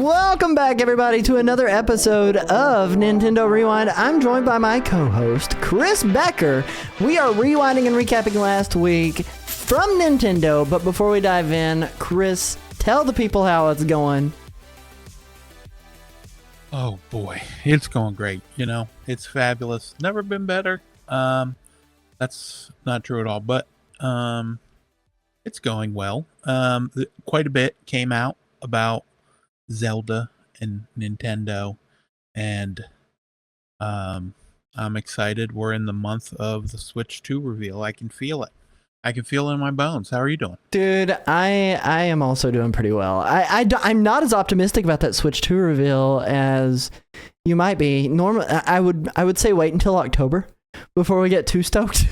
Welcome back, everybody, to another episode of Nintendo Rewind. I'm joined by my co-host, Chris Becker. We are rewinding and recapping last week from Nintendo, but before we dive in, Chris, tell the people how it's going. Oh boy, it's going great. You know, it's fabulous. Never been better. That's not true at all, but it's going well. Quite a bit came out about Zelda and Nintendo, and I'm excited. We're in the month of the Switch 2 reveal. I can feel it. I can feel it in my bones. How are you doing? Dude, I am also doing pretty well. I'm not as optimistic about that Switch 2 reveal as you might be. Normally, I would say wait until October before we get too stoked.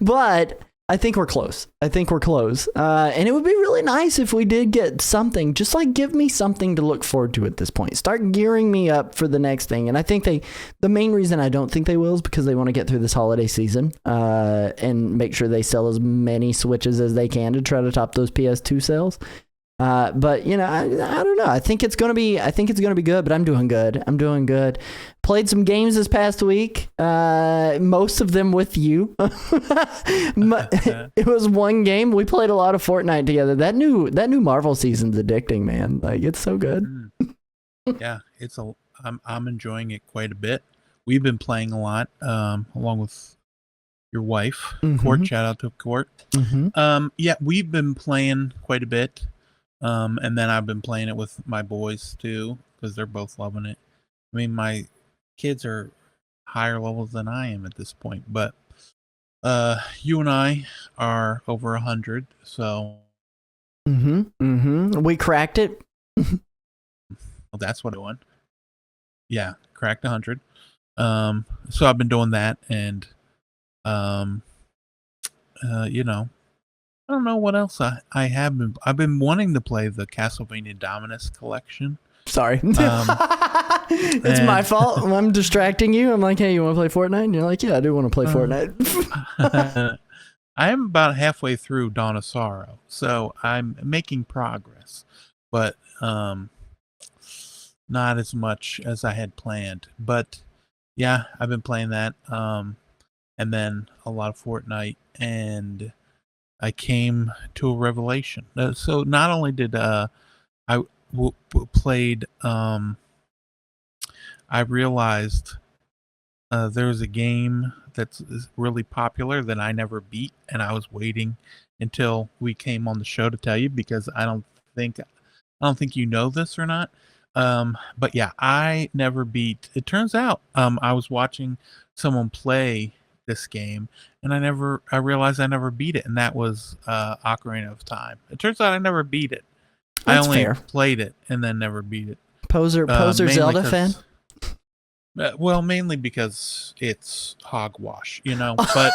But I think we're close. And it would be really nice if we did get something. Just like give me something to look forward to at this point. Start gearing me up for the next thing. And I think the main reason I don't think they will is because they want to get through this holiday season and make sure they sell as many Switches as they can to try to top those PS2 sales. But you know, I don't know. I think it's gonna be good. But I'm doing good. Played some games this past week. Most of them with you. It was one game. We played a lot of Fortnite together. That new Marvel season's addicting, man. Like it's so good. Yeah, I'm enjoying it quite a bit. We've been playing a lot, along with your wife, Court. Shout out to Court. Yeah, we've been playing quite a bit. And then I've been playing it with my boys too, because they're both loving it. I mean, my kids are higher levels than I am at this point, but you and I are over 100, so we cracked it. Well, that's what I want. Yeah, cracked 100. So I've been doing that, and you know, I don't know what else I have been. I've been wanting to play the Castlevania Dominus collection. Sorry. It's my fault. I'm distracting you. I'm like, hey, you want to play Fortnite? And you're like, yeah, I do want to play Fortnite. I am about halfway through Dawn of Sorrow, so I'm making progress, but not as much as I had planned. But yeah, I've been playing that, and then a lot of Fortnite, and I came to a revelation. So not only did played, I realized there was a game that's really popular that I never beat, and I was waiting until we came on the show to tell you, because I don't think you know this or not. But yeah, I never beat. It turns out I was watching someone play this game, and I realized I never beat it, and that was Ocarina of Time. It turns out I never beat it. That's I only fair. played it and then never beat it. Poser Zelda fan? Well, mainly because it's hogwash, you know. But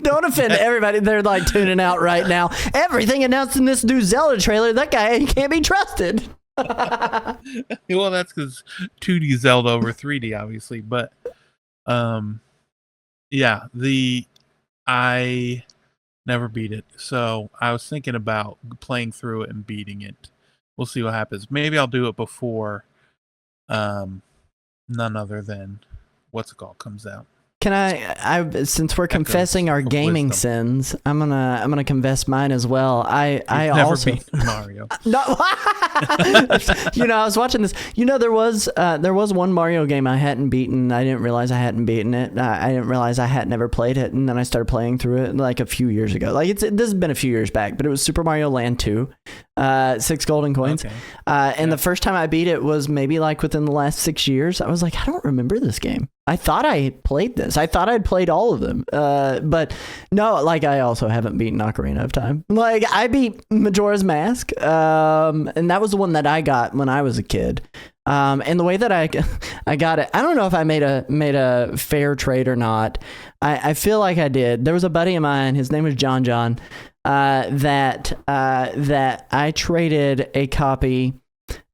don't offend everybody. They're like tuning out right now. Everything announced in this new Zelda trailer, that guy can't be trusted. Well, that's because 2D Zelda over 3D, obviously. But yeah, I never beat it, so I was thinking about playing through it and beating it. We'll see what happens. Maybe I'll do it before none other than what's it called comes out. Can I since we're confessing our gaming sins, I'm gonna confess mine as well. I never also beat Mario. No. You know, I was watching this. You know, there was one Mario game I hadn't beaten. I didn't realize I hadn't beaten it. I didn't realize I had never played it, and then I started playing through it like a few years ago. Like this has been a few years back, but it was Super Mario Land 2, 6 golden coins. Okay. And the first time I beat it was maybe like within the last 6 years. I was like, I don't remember this game. I thought I played this. I thought I'd played all of them. But no, like I also haven't beaten Ocarina of Time. Like I beat Majora's Mask. And that was the one that I got when I was a kid. And the way that I got it, I don't know if I made a fair trade or not. I feel like I did. There was a buddy of mine, his name was John, that I traded a copy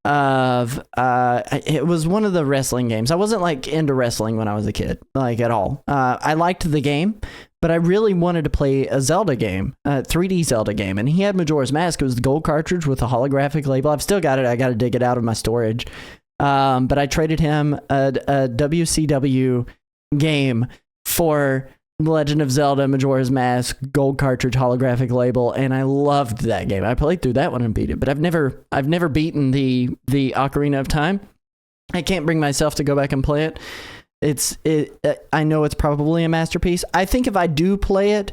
of it was one of the wrestling games. I wasn't like into wrestling when I was a kid, like at all. I liked the game, but I really wanted to play a Zelda game, a 3D Zelda game, and he had Majora's Mask. It was the gold cartridge with a holographic label. I've still got it. I got to dig it out of my storage. But I traded him a WCW game for Legend of Zelda Majora's Mask gold cartridge holographic label, and I loved that game. I played through that one and beat it, but I've never beaten the Ocarina of Time. I can't bring myself to go back and play it. I know it's probably a masterpiece. I think if I do play it,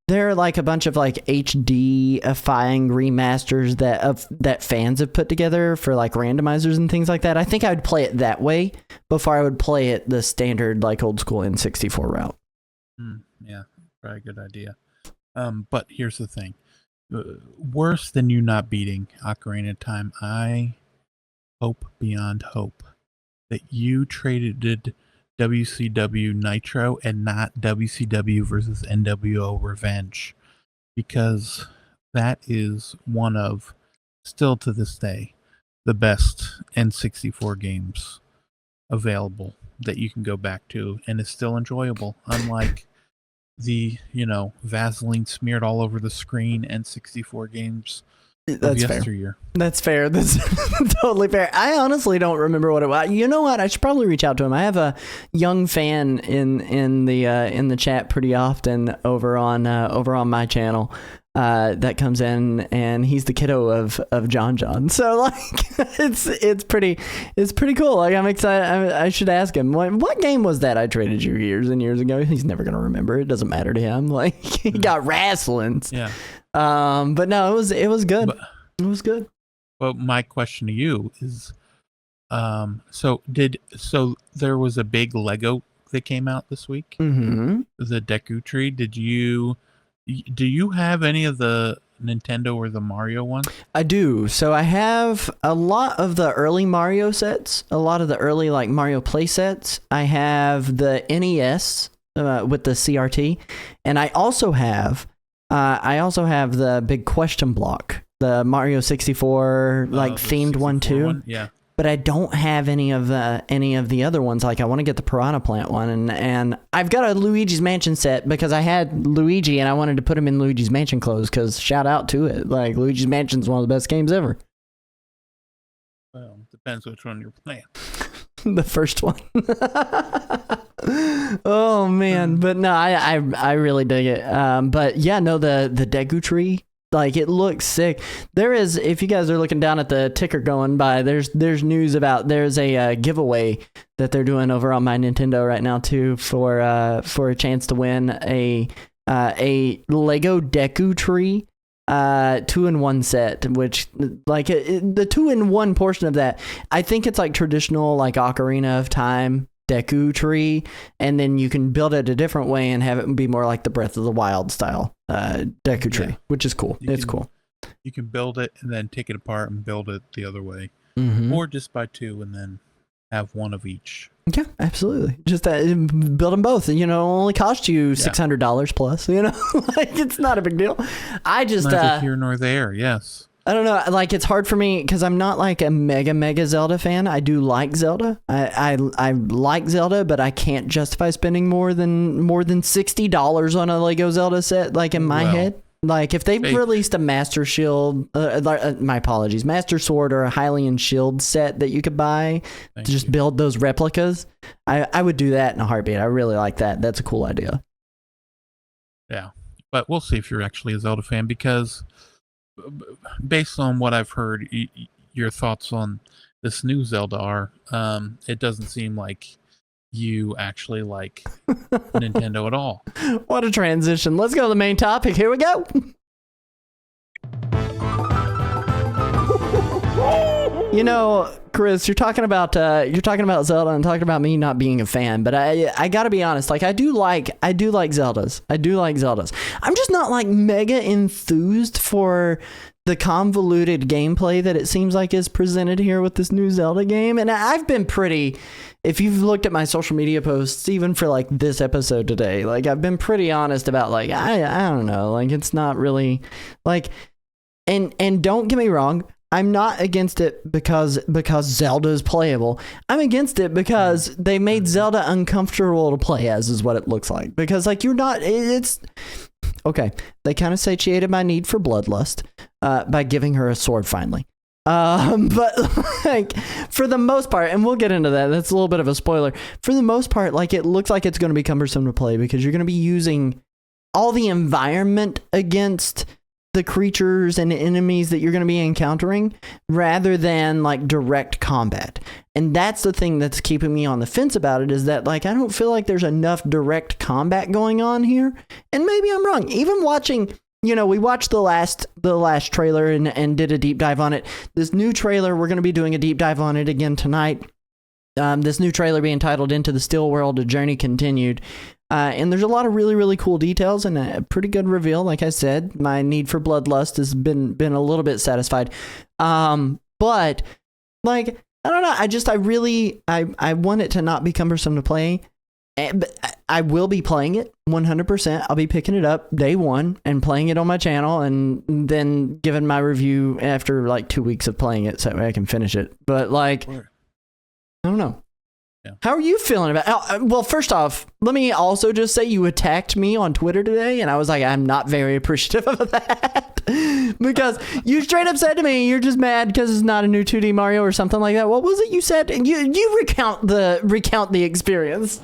there are like a bunch of like HD-ifying remasters that fans have put together for like randomizers and things like that. I think I would play it that way before I would play it the standard like old school N64 route. Yeah, probably a good idea. But here's the thing. Worse than you not beating Ocarina of Time, I hope beyond hope that you traded WCW Nitro and not WCW versus NWO Revenge, because that is one of, still to this day, the best N64 games available that you can go back to, and is still enjoyable, unlike the, Vaseline smeared all over the screen N64 games of yesteryear. That's fair. That's totally fair. I honestly don't remember what it was. You know what? I should probably reach out to him. I have a young fan in the chat pretty often over on my channel that comes in, and he's the kiddo of John. So like it's pretty cool. Like I'm excited. I should ask him what game was that I traded you years and years ago. He's never gonna remember. It doesn't matter to him. Like he got wrestlings. Yeah. But no, it was good. It was good. Well, my question to you is, so there was a big Lego that came out this week. Mm-hmm. The Deku Tree. Do you have any of the Nintendo or the Mario ones? I do. So I have a lot of the early Mario sets, a lot of the early like Mario play sets. I have the NES with the CRT, and I also have the big question block, the Mario 64 like themed 64 one too. Yeah. But I don't have any of the other ones. Like I want to get the Piranha Plant one, and I've got a Luigi's Mansion set because I had Luigi and I wanted to put him in Luigi's Mansion clothes. Because shout out to it, like Luigi's Mansion is one of the best games ever. Well, depends which one you're playing. The first one. Oh man, but no, I really dig it. But yeah, no, the Deku Tree. Like it looks sick. There is, if you guys are looking down at the ticker going by, there's news about there's a giveaway that they're doing over on my Nintendo right now too for a chance to win a Lego Deku Tree 2-in-1 set, which like the 2-in-1 portion of that, I think it's like traditional like Ocarina of Time Deku Tree, and then you can build it a different way and have it be more like the Breath of the Wild style Deku Tree, which is cool. Cool. You can build it and then take it apart and build it the other way, or just buy two and then have one of each. Yeah, absolutely. Just build them both. Only cost you $600 plus. Like it's not a big deal. I just neither here nor there. Yes. I don't know. Like it's hard for me because I'm not like a mega Zelda fan. I do like Zelda. I like Zelda, but I can't justify spending more than $60 on a Lego Zelda set. Like in my head, like if they've released a Master Shield, my apologies, Master Sword or a Hylian Shield set that you could buy to just build those replicas, I would do that in a heartbeat. I really like that. That's a cool idea. Yeah, but we'll see if you're actually a Zelda fan, because based on what I've heard, your thoughts on this new Zelda are, it doesn't seem like you actually like Nintendo at all. What a transition. Let's go to the main topic. Here we go. Chris, you're talking about Zelda and talking about me not being a fan, but I gotta be honest. Like I do like Zeldas. I'm just not like mega enthused for the convoluted gameplay that it seems like is presented here with this new Zelda game. And I've been if you've looked at my social media posts, even for like this episode today, like I've been pretty honest about like, I don't know, like it's not really like, and don't get me wrong, I'm not against it because Zelda is playable. I'm against it because they made Zelda uncomfortable to play as, is what it looks like. Because like you're not, it's okay. They kind of satiated my need for bloodlust by giving her a sword finally. But like for the most part, and we'll get into that. That's a little bit of a spoiler. For the most part, like it looks like it's going to be cumbersome to play because you're going to be using all the environment against the creatures and enemies that you're going to be encountering rather than like direct combat. And that's the thing that's keeping me on the fence about it, is that like I don't feel like there's enough direct combat going on here. And maybe I'm wrong. Even watching, we watched the last trailer and did a deep dive on it. This new trailer, we're going to be doing a deep dive on it again tonight. This new trailer being titled Into the Still World, A Journey Continued. And there's a lot of really, really cool details and a pretty good reveal. Like I said, my need for bloodlust has been a little bit satisfied. But like, I don't know. I want it to not be cumbersome to play. But I will be playing it 100%. I'll be picking it up day one and playing it on my channel and then giving my review after like 2 weeks of playing it so I can finish it. But like, Sure. I don't know. Yeah. How are you feeling about it? Well, first off, let me also just say you attacked me on Twitter today, and I was like, I'm not very appreciative of that. Because you straight up said to me, you're just mad because it's not a new 2D Mario or something like that. What was it you said? You recount the experience.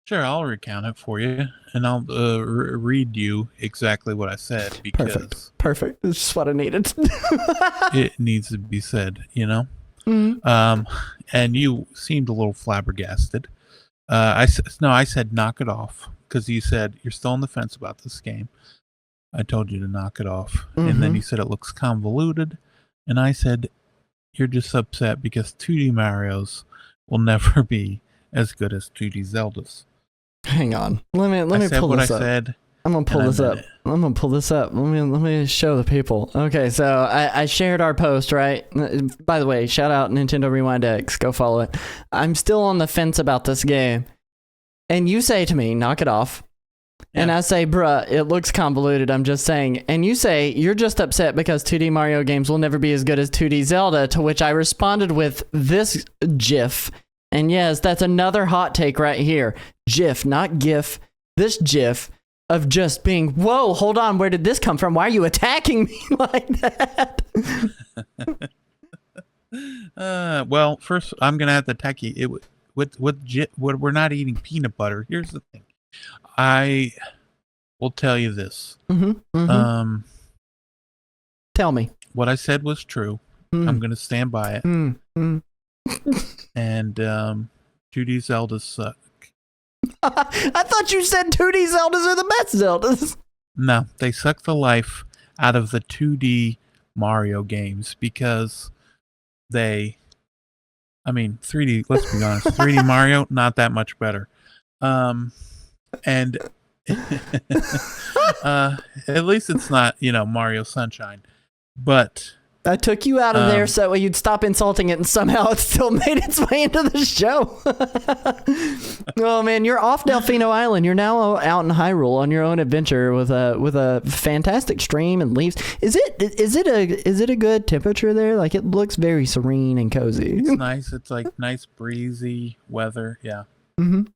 Sure, I'll recount it for you, and I'll read you exactly what I said, because Perfect. That's just what I needed. it needs to be said, Mm-hmm. And you seemed a little flabbergasted. I said knock it off, because you said you're still on the fence about this game. I told you to knock it off, and then you said it looks convoluted, and I said you're just upset because 2D Marios will never be as good as 2D Zeldas. Hang on. Let me pull this up. I said. I'm gonna pull this up. I'm gonna pull this up. Let me show the people. Okay, so I shared our post, right? By the way, shout out Nintendo Rewind X. Go follow it. I'm still on the fence about this game, and you say to me, "Knock it off," and I say, "Bruh, it looks convoluted." I'm just saying, and you say you're just upset because 2D Mario games will never be as good as 2D Zelda. To which I responded with this GIF, and yes, that's another hot take right here. GIF, not GIF. This GIF of just being, whoa, hold on, where did this come from? Why are you attacking me like that? Well, first I'm gonna have to attack you. We're not eating peanut butter. Here's the thing. I will tell you this. Tell me. What I said was true. I'm gonna stand by it. And 2D Zeldas suck. I thought you said 2D Zeldas are the best Zeldas. No, they suck the life out of the 2D Mario games because 3D, let's be honest, 3D Mario, not that much better. And at least it's not, Mario Sunshine. But I took you out of there so you'd stop insulting it, and somehow it still made its way into the show. Oh man, you're off Delfino Island. You're now out in Hyrule on your own adventure with a fantastic stream and leaves. Is it a good temperature there? Like, it looks very serene and cozy. It's nice. It's like nice breezy weather. Yeah. I'm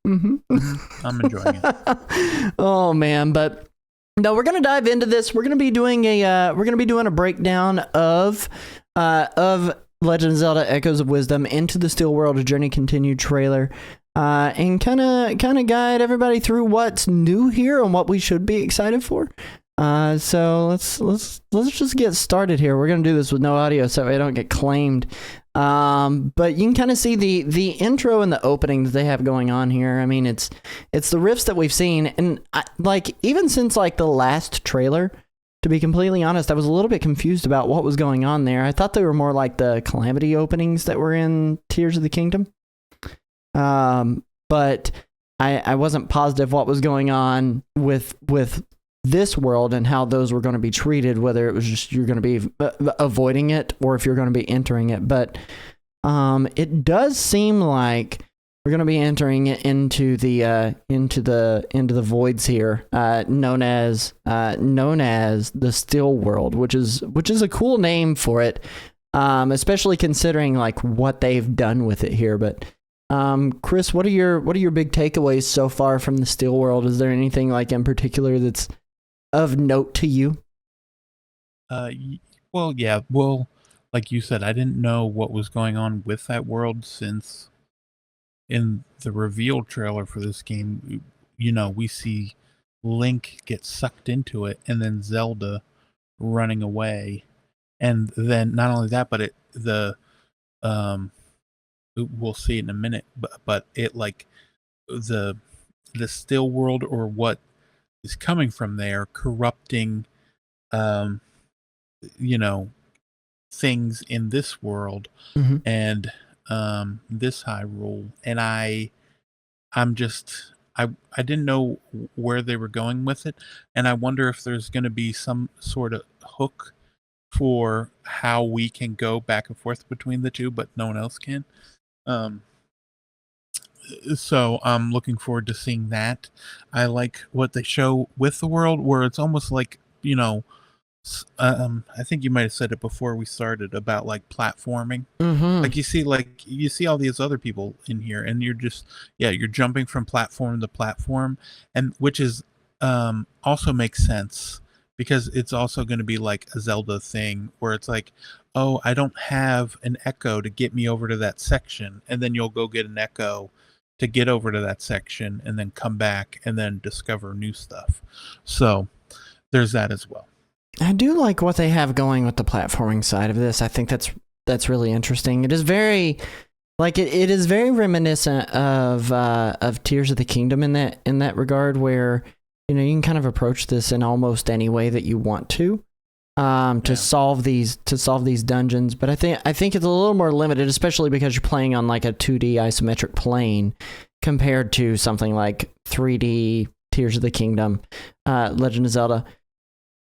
enjoying it. Oh man, but no, we're gonna dive into this. We're gonna be doing a breakdown of Legend of Zelda: Echoes of Wisdom, Into the Still World, A Journey Continued trailer, and kind of guide everybody through what's new here and what we should be excited for. So let's just get started here. We're gonna do this with no audio so I don't get claimed. But you can kind of see the intro and the opening that they have going on here. I mean, it's the riffs that we've seen, and even since like the last trailer, to be completely honest, I was a little bit confused about what was going on there. I thought they were more like the Calamity openings that were in Tears of the Kingdom. But I wasn't positive what was going on with this world and how those were going to be treated, whether it was just you're going to be avoiding it or if you're going to be entering it. But it does seem like we're going to be entering into the voids here, known as the Still World, which is a cool name for it. especially considering like what they've done with it here. But Chris, what are your big takeaways so far from the Steel World? Is there anything like in particular that's of note to you? Well, yeah. Well, like you said, I didn't know what was going on with that world since in the reveal trailer for this game, we see Link get sucked into it and then Zelda running away. And then not only that, but we'll see it in a minute, but it like the Still World or what is coming from there corrupting things in this world and this Hyrule. And I didn't know where they were going with it, and I wonder if there's going to be some sort of hook for how we can go back and forth between the two, but no one else can. So I'm looking forward to seeing that. I like what they show with the world, where it's almost like, I think you might have said it before we started about like platforming. Like you see all these other people in here, and you're jumping from platform to platform, and which is also makes sense because it's also going to be like a Zelda thing where it's like, oh, I don't have an echo to get me over to that section, and then you'll go get an echo to get over to that section and then come back and then discover new stuff. So there's that as well. I do like what they have going with the platforming side of this. I think that's really interesting. It is very like it is very reminiscent of Tears of the Kingdom in that regard, where you can kind of approach this in almost any way that you want to solve these dungeons. But I think it's a little more limited, especially because you're playing on like a 2D isometric plane compared to something like 3D Tears of the Kingdom, Legend of Zelda.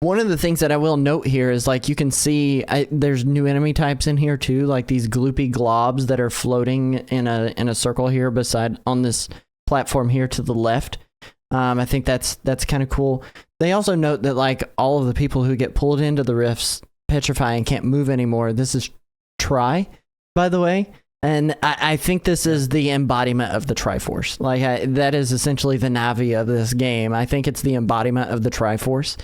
One of the things that I will note here is like you can see there's new enemy types in here too, like these gloopy globs that are floating in a circle here beside on this platform here to the left. I think that's kind of cool. They also note that like all of the people who get pulled into the rifts petrify and can't move anymore. This is Tri, by the way. And I think this is the embodiment of the Triforce. Like that is essentially the Navi of this game. I think it's the embodiment of the Triforce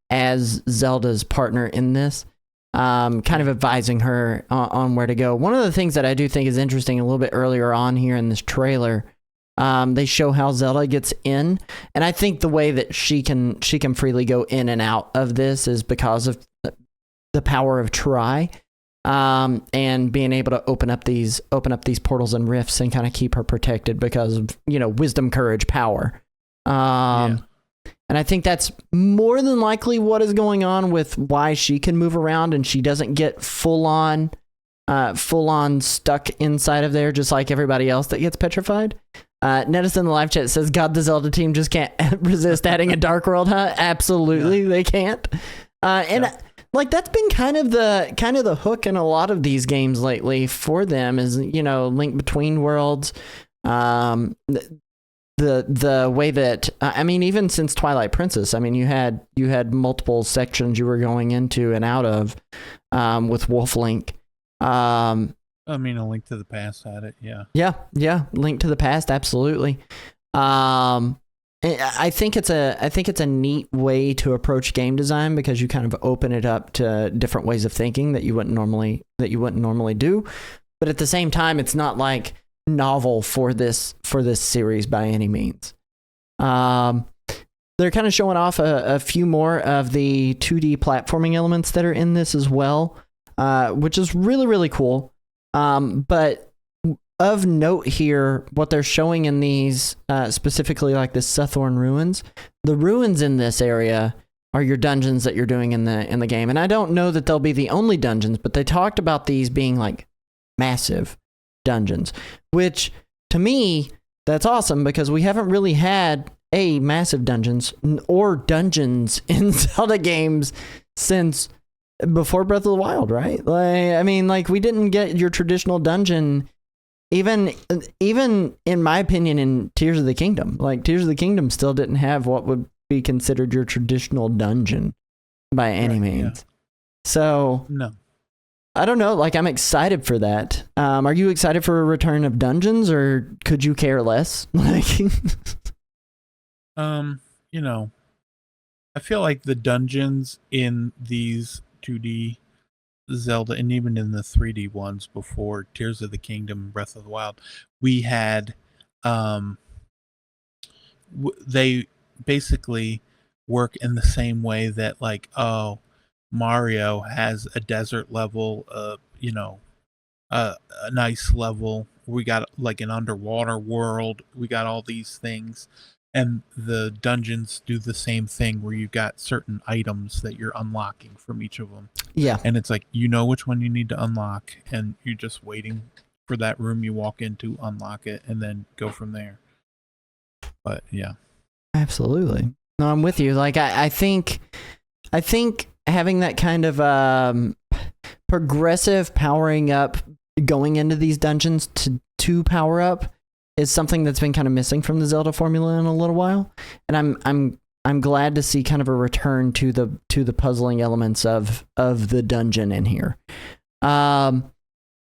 as Zelda's partner in this, kind of advising her on where to go. One of the things that I do think is interesting a little bit earlier on here in this trailer, they show how Zelda gets in, and I think the way that she can freely go in and out of this is because of the power of Tri, and being able to open up these portals and rifts and kind of keep her protected because of wisdom, courage, power. And I think that's more than likely what is going on with why she can move around and she doesn't get full on stuck inside of there, just like everybody else that gets petrified. Netis in the live chat says, God, the Zelda team just can't resist adding a Dark World, huh? Absolutely, they can't. Like that's been kind of the hook in a lot of these games lately for them is, Link Between Worlds. The way that even since Twilight Princess, you had multiple sections you were going into and out of with Wolf Link. A Link to the Past had it, yeah. Yeah, Link to the Past, absolutely. I think it's a neat way to approach game design because you kind of open it up to different ways of thinking that you wouldn't normally do, but at the same time, it's not like novel for this series by any means. They're kind of showing off a few more of the 2D platforming elements that are in this as well, which is really, really cool. But of note here, what they're showing in these, specifically like the Suthorn Ruins, the ruins in this area are your dungeons that you're doing in the game. And I don't know that they'll be the only dungeons, but they talked about these being like massive dungeons, which to me, that's awesome because we haven't really had massive dungeons or dungeons in Zelda games since before Breath of the Wild, right? Like we didn't get your traditional dungeon even in my opinion in Tears of the Kingdom. Like Tears of the Kingdom still didn't have what would be considered your traditional dungeon by any means. Yeah. So no. I don't know. Like, I'm excited for that. Are you excited for a return of dungeons, or could you care less? Like, you know, I feel like the dungeons in these 2D Zelda and even in the 3D ones before Tears of the Kingdom, Breath of the Wild, we had they basically work in the same way that, like, oh, Mario has a desert level, a nice level. We got like an underwater world. We got all these things. And the dungeons do the same thing where you got certain items that you're unlocking from each of them. yeah. And it's like, you know which one you need to unlock, and you're just waiting for that room you walk into, unlock it, and then go from there. But yeah. Absolutely. No, I'm with you. Like, I think having that kind of progressive powering up going into these dungeons to power up is something that's been kind of missing from the Zelda formula in a little while. And I'm glad to see kind of a return to the puzzling elements of the dungeon in here.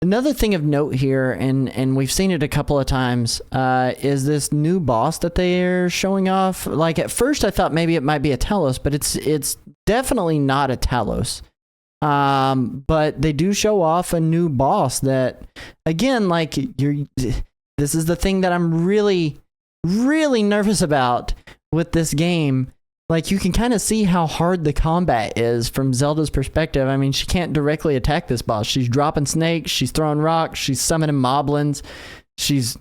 Another thing of note here, and we've seen it a couple of times, is this new boss that they're showing off. Like, at first I thought maybe it might be a Talos, but it's definitely not a Talos. But they do show off a new boss that, again, like, this is the thing that I'm really, really nervous about with this game. Like, you can kind of see how hard the combat is from Zelda's perspective. I mean, she can't directly attack this boss. She's dropping snakes, she's throwing rocks, she's summoning moblins. She's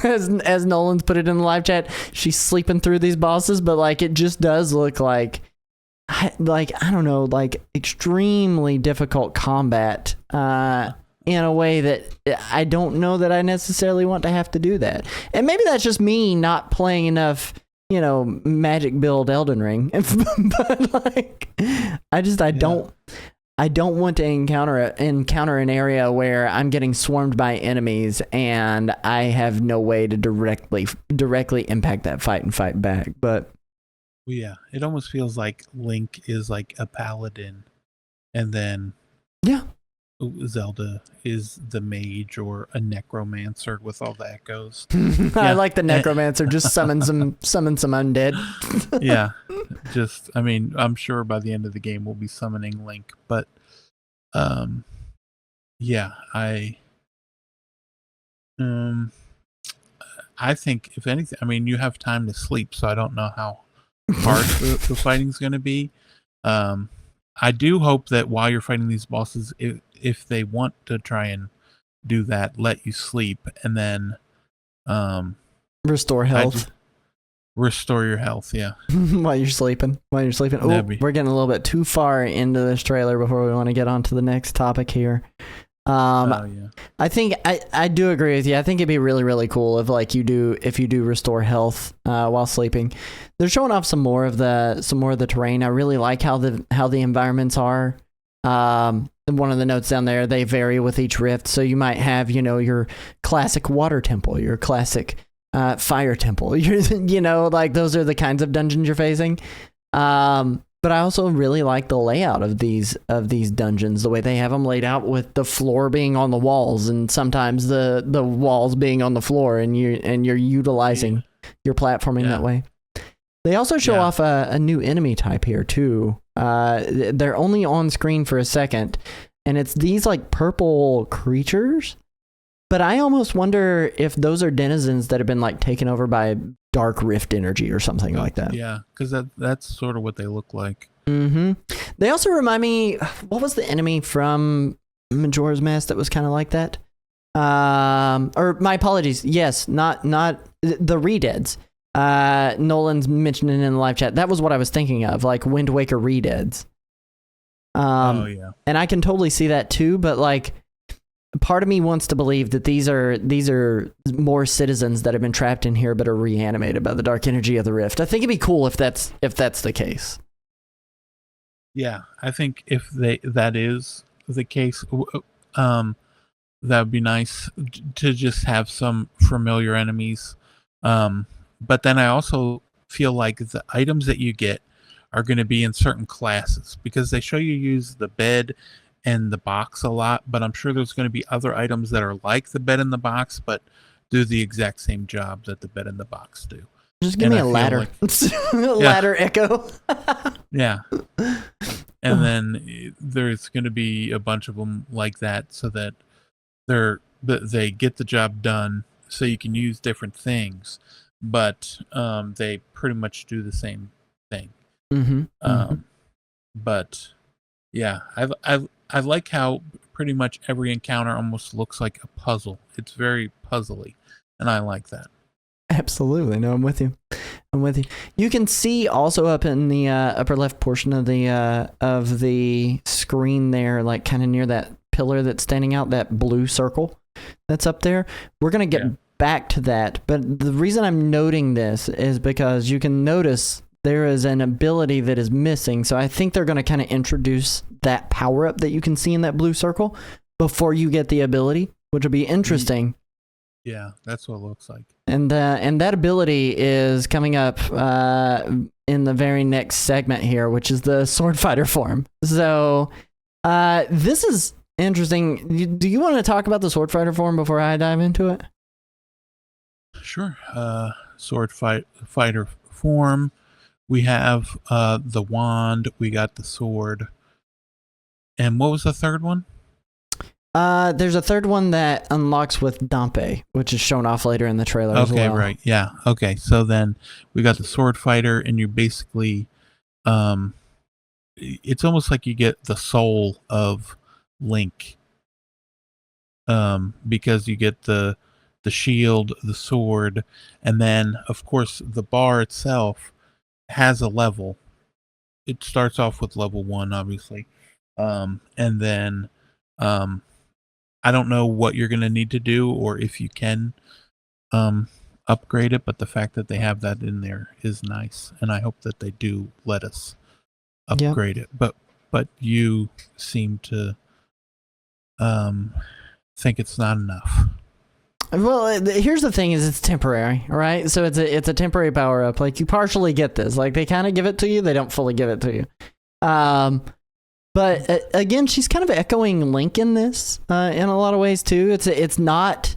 as Nolan's put it in the live chat, she's sleeping through these bosses, but like, it just does look like I don't know, like, extremely difficult combat in a way that I don't know that I necessarily want to have to do that. And maybe that's just me not playing enough, magic build Elden Ring. But like, I don't want to encounter an area where I'm getting swarmed by enemies and I have no way to directly impact that fight and fight back. But yeah, it almost feels like Link is like a paladin, and then Zelda is the mage or a necromancer with all the echoes. I like the necromancer. Just summon some undead. Yeah, just, I mean, I'm sure by the end of the game we'll be summoning Link, but yeah, I think if anything, I mean, you have time to sleep, so I don't know how hard the fighting's going to be. I do hope that while you're fighting these bosses, if they want to try and do that, let you sleep and then restore health. Restore your health, yeah. While you're sleeping. Oh, we're getting a little bit too far into this trailer before we want to get on to the next topic here. Yeah. I think I do agree with you. I think it'd be really, really cool if you do restore health while sleeping. They're showing off some more of the terrain. I really like how the environments are. One of the notes down there, they vary with each rift. So you might have, your classic water temple, your classic fire temple. Like, those are the kinds of dungeons you're facing. But I also really like the layout of these dungeons, the way they have them laid out, with the floor being on the walls and sometimes the walls being on the floor, and you're utilizing your platforming that way. They also show off a new enemy type here too. They're only on screen for a second, and it's these like purple creatures. But I almost wonder if those are denizens that have been like taken over by dark rift energy or something like that. Yeah, because that's sort of what they look like. Mm-hmm. They also remind me, what was the enemy from Majora's Mask that was kind of like that? Or my apologies. Yes, not the Redeads. Nolan's mentioning in the live chat. That was what I was thinking of, like Wind Waker Redeads. Oh yeah. And I can totally see that too, but like, part of me wants to believe that these are more citizens that have been trapped in here but are reanimated by the dark energy of the rift. I think it'd be cool if that's the case. Yeah, I think if that is the case, that would be nice to just have some familiar enemies. But then I also feel like the items that you get are going to be in certain classes, because they show you use the bed and the box a lot, but I'm sure there's going to be other items that are like the bed in the box, but do the exact same job that the bed in the box do. Just give me a ladder. Ladder Echo. Yeah. And then there's going to be a bunch of them like that, so that they get the job done, so you can use different things, but they pretty much do the same thing. But yeah, I like how pretty much every encounter almost looks like a puzzle. It's very puzzly, and I like that. Absolutely. No, I'm with you. You can see also up in the upper left portion of the screen there, like kind of near that pillar that's standing out, that blue circle that's up there. We're going to get back to that, but the reason I'm noting this is because you can notice there is an ability that is missing. So I think they're going to kind of introduce that power up that you can see in that blue circle before you get the ability, which will be interesting. Yeah, that's what it looks like. And that ability is coming up in the very next segment here, which is the sword fighter form. So this is interesting. Do you want to talk about the sword fighter form before I dive into it? Sure. Sword fighter form. We have the wand. We got the sword. And what was the third one? There's a third one that unlocks with Dampé, which is shown off later in the trailer as well. Okay, right. Yeah. Okay. So then we got the sword fighter, and you basically, it's almost like you get the soul of Link, because you get the shield, the sword, and then of course the bar itself has a level. It starts off with level 1, obviously, and then I don't know what you're going to need to do or if you can upgrade it, but the fact that they have that in there is nice, and I hope that they do let us upgrade it. But you seem to think it's not enough. Well, here's the thing: is it's temporary, right? So it's a temporary power up. Like, you partially get this. Like, they kind of give it to you, they don't fully give it to you. But again, she's kind of echoing Link in this in a lot of ways too. It's not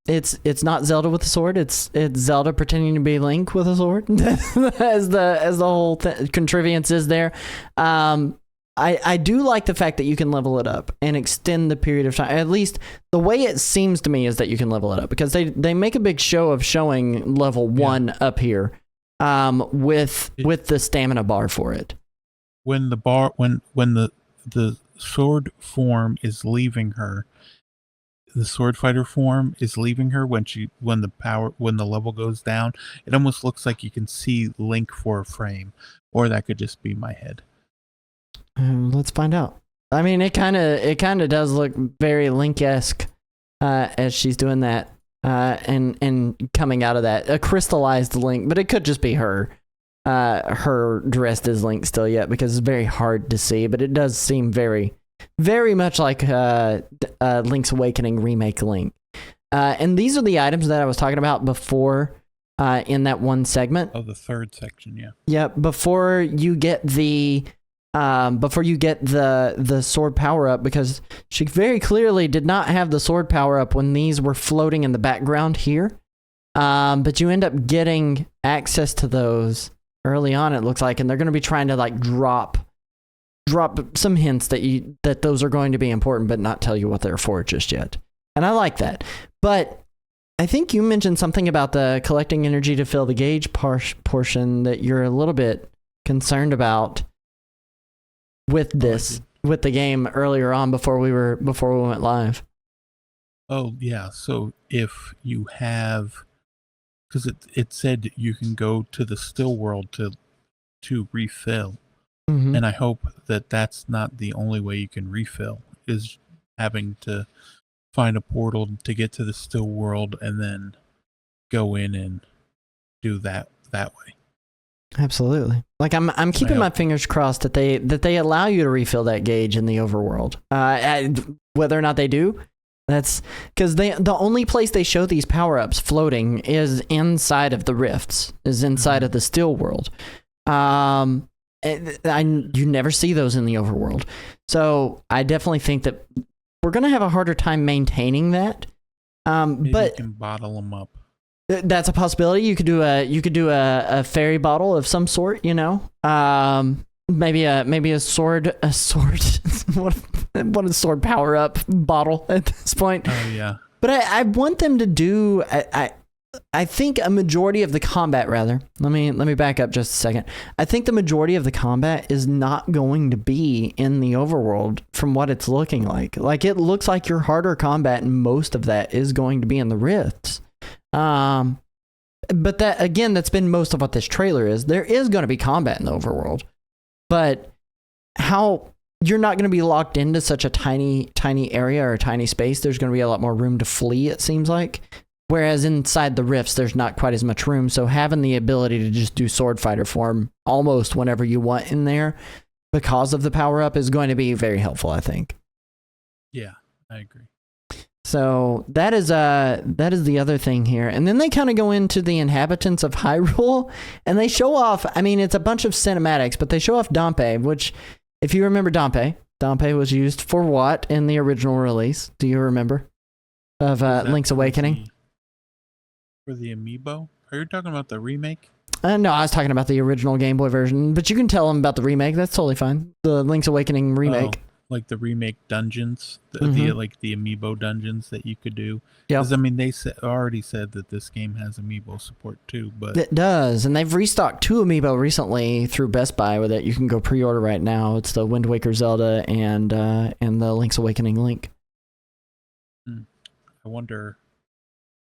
it's not Zelda with a sword. It's Zelda pretending to be Link with a sword, as the whole contrivance is there. I do like the fact that you can level it up and extend the period of time. At least the way it seems to me is that you can level it up, because they make a big show of showing level 1 up here with the stamina bar for it. When the sword form is leaving her, the sword fighter form is leaving her when the level goes down, it almost looks like you can see Link for a frame, or that could just be my head. Let's find out. I mean, it kind of does look very Link-esque as she's doing that and coming out of that, a crystallized Link, but it could just be her dressed as Link still yet, because it's very hard to see, but it does seem very, very much like Link's Awakening remake Link. And these are the items that I was talking about before in that one segment. Oh, the third section, yeah. Yeah, before you get the sword power up, because she very clearly did not have the sword power up when these were floating in the background here. But you end up getting access to those early on, it looks like, and they're going to be trying to like drop some hints that those are going to be important, but not tell you what they're for just yet. And I like that. But I think you mentioned something about the collecting energy to fill the gauge portion that you're a little bit concerned about with this, with the game earlier on before we went live. Oh yeah. So if you have, because it said you can go to the still world to refill. Mm-hmm. And I hope that that's not the only way you can refill, is having to find a portal to get to the still world and then go in and do that way. Absolutely. Like, I'm keeping my fingers crossed that they allow you to refill that gauge in the overworld. Whether or not they do, that's because the only place they show these power-ups floating is inside of the rifts, is inside of the still world. You never see those in the overworld. So I definitely think that we're going to have a harder time maintaining that. Maybe But you can bottle them up. that's a possibility. You could do a fairy bottle of some sort, you know. Maybe a sword what a sword power up bottle at this point. Oh yeah. But I want them to do I think a majority of the combat, rather. Let me back up just a second. I think the majority of the combat is not going to be in the overworld from what it's looking like. Like, it looks like your harder combat and most of that is going to be in the rifts. But that, again, that's been most of what this trailer is. There is going to be combat in the overworld, but how you're not going to be locked into such a tiny area or a tiny space. There's going to be a lot more room to flee, it seems like. Whereas inside the rifts, there's not quite as much room. So having the ability to just do sword fighter form almost whenever you want in there because of the power up is going to be very helpful, I think. Yeah, I agree. So that is the other thing here. And then they kind of go into the inhabitants of Hyrule, and they show off, I mean, it's a bunch of cinematics, but they show off Dampé, which, if you remember Dampé was used for what in the original release? Do you remember? Of Link's Awakening? For the amiibo? Are you talking about the remake? No, I was talking about the original Game Boy version, but you can tell them about the remake. That's totally fine. The Link's Awakening remake. Oh, like the remake dungeons, the amiibo dungeons that you could do. Yeah. Because I mean, they already said that this game has amiibo support too, but it does, and they've restocked 2 amiibo recently through Best Buy with it. You can go pre-order right now. It's the Wind Waker Zelda and the Link's Awakening Link. I wonder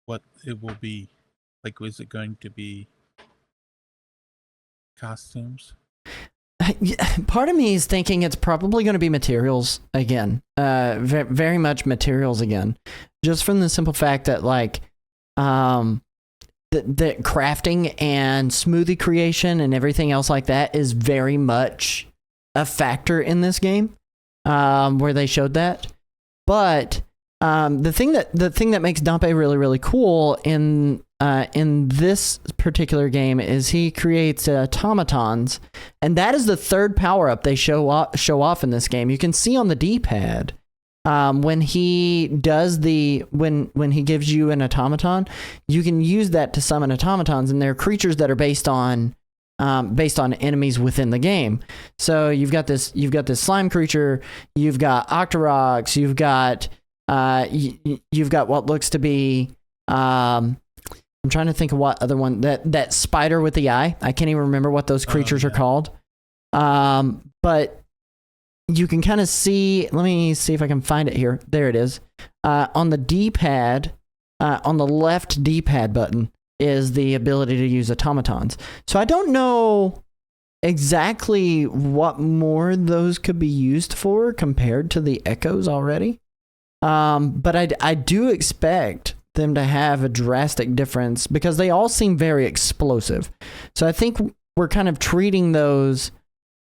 what it will be. Like, is it going to be costumes? Part of me is thinking it's probably going to be materials again. Very much materials again. Just from the simple fact that, like, the crafting and smoothie creation and everything else like that is very much a factor in this game, where they showed that. But the thing that makes Dampé really, really cool in this particular game is he creates automatons, and that is the third power up they show off in this game. You can see on the D-pad when he does when he gives you an automaton, you can use that to summon automatons, and they're creatures that are based on enemies within the game. So you've got this slime creature, you've got Octoroks, you've got what looks to be I'm trying to think of what other one, that spider with the eye. I can't even remember what those creatures are called. But you can kind of see, let me see if I can find it here. There it is. On the D-pad, on the left D-pad button is the ability to use automatons. So I don't know exactly what more those could be used for compared to the Echoes already. But I do expect them to have a drastic difference because they all seem very explosive. So I think we're kind of treating those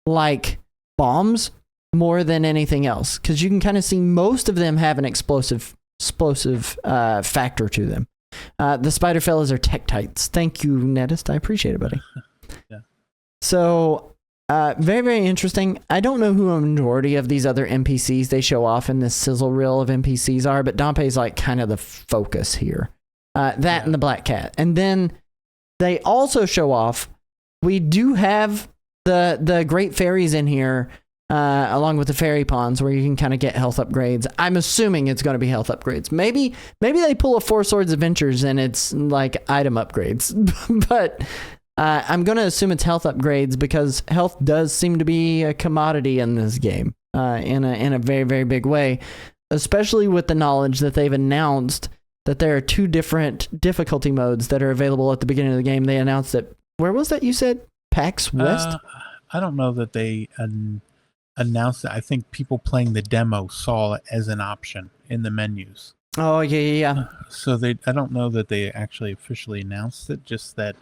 like bombs more than anything else, because you can kind of see most of them have an explosive factor to them. The spider fellas are Tektites. Thank you, Nedist. I appreciate it, buddy. Yeah. So very, very interesting. I don't know who a majority of these other NPCs they show off in this sizzle reel of NPCs are, but Dampé's like kind of the focus here. And the Black Cat. And then they also show off, we do have the Great Fairies in here, along with the fairy ponds where you can kind of get health upgrades. I'm assuming it's going to be health upgrades. Maybe they pull a Four Swords Adventures and it's like item upgrades, but I'm going to assume it's health upgrades because health does seem to be a commodity in this game, in a very, very big way, especially with the knowledge that they've announced that there are 2 different difficulty modes that are available at the beginning of the game. They announced that, where was that you said? PAX West? I don't know that they announced it. I think people playing the demo saw it as an option in the menus. Oh, yeah. So I don't know that they actually officially announced it, just that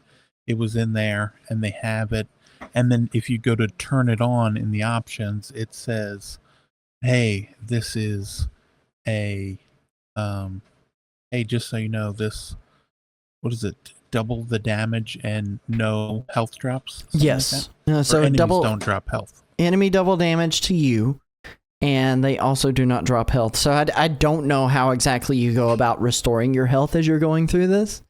it was in there and they have it. And then if you go to turn it on in the options, it says, hey, this is a, hey, just so you know, this, what is it? double the damage and no health drops? Yes. Like So enemies double don't drop health. enemy double damage to you, and they also do not drop health. So I don't know how exactly you go about restoring your health as you're going through this,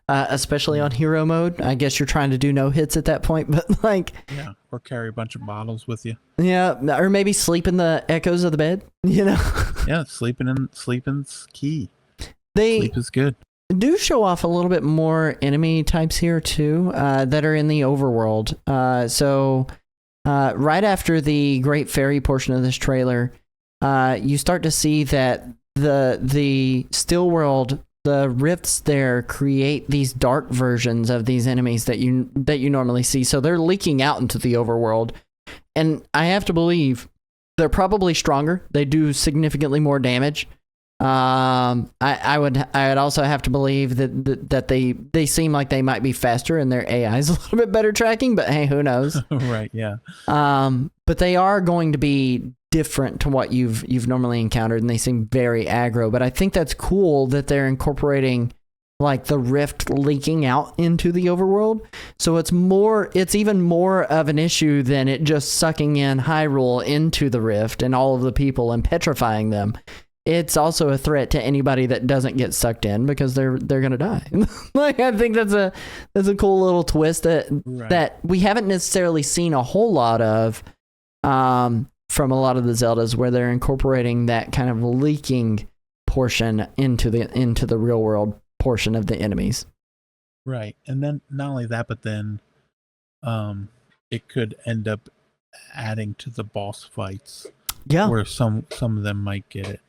especially on hero mode. I guess you're trying to do no hits at that point, but like, Yeah, or carry a bunch of bottles with you. yeah, or maybe sleep in the echoes of the bed. You know, Yeah, sleeping's key. they Sleep is good. do show off a little bit more enemy types here too, that are in the overworld. So right after the Great Fairy portion of this trailer, you start to see that the still world, the rifts there create these dark versions of these enemies that you normally see. So they're leaking out into the overworld, and I have to believe they're probably stronger. They do significantly more damage. I would also have to believe that they seem like they might be faster and their AI is a little bit better tracking, but hey, who knows? Right, yeah. But they are going to be different to what you've normally encountered, and they seem very aggro. But I think that's cool that they're incorporating like the rift leaking out into the overworld. So it's even more of an issue than it just sucking in Hyrule into the rift and all of the people and petrifying them. It's also a threat to anybody that doesn't get sucked in because they're gonna die. Like, I think that's a cool little twist that we haven't necessarily seen a whole lot of from a lot of the Zeldas, where they're incorporating that kind of leaking portion into the real world portion of the enemies. Right, and then not only that, but then it could end up adding to the boss fights. Yeah, where some of them might get it.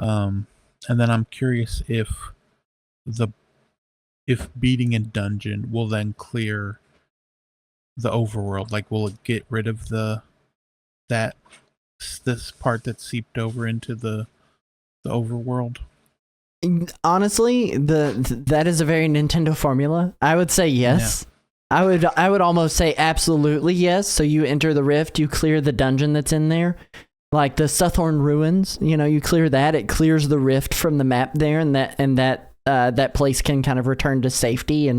And then I'm curious if beating a dungeon will then clear the overworld. Like, will it get rid of this part that seeped over into the overworld? honestly, that is a very Nintendo formula. I would say yes. Yeah. I would almost say absolutely yes. So you enter the rift, you clear the dungeon that's in there. Like the Suthorn Ruins, you clear that, it clears the rift from the map there, and that place can kind of return to safety,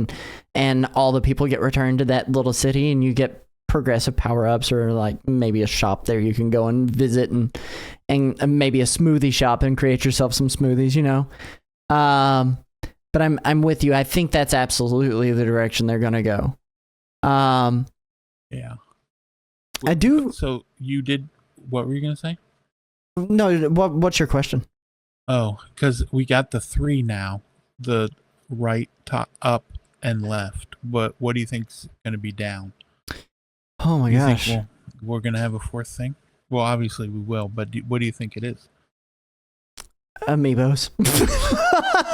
and all the people get returned to that little city, and you get progressive power-ups, or like maybe a shop there you can go and visit, and maybe a smoothie shop and create yourself some smoothies, But I'm with you. I think that's absolutely the direction they're gonna go. Yeah. I do. So you did. What were you gonna say? No. What's your question? Oh, because we got the 3 now, the right, top, up, and left. But what do you think's gonna be down? Oh my gosh! Think we're gonna have a 4th thing? Well, obviously we will. But what do you think it is? Amiibos.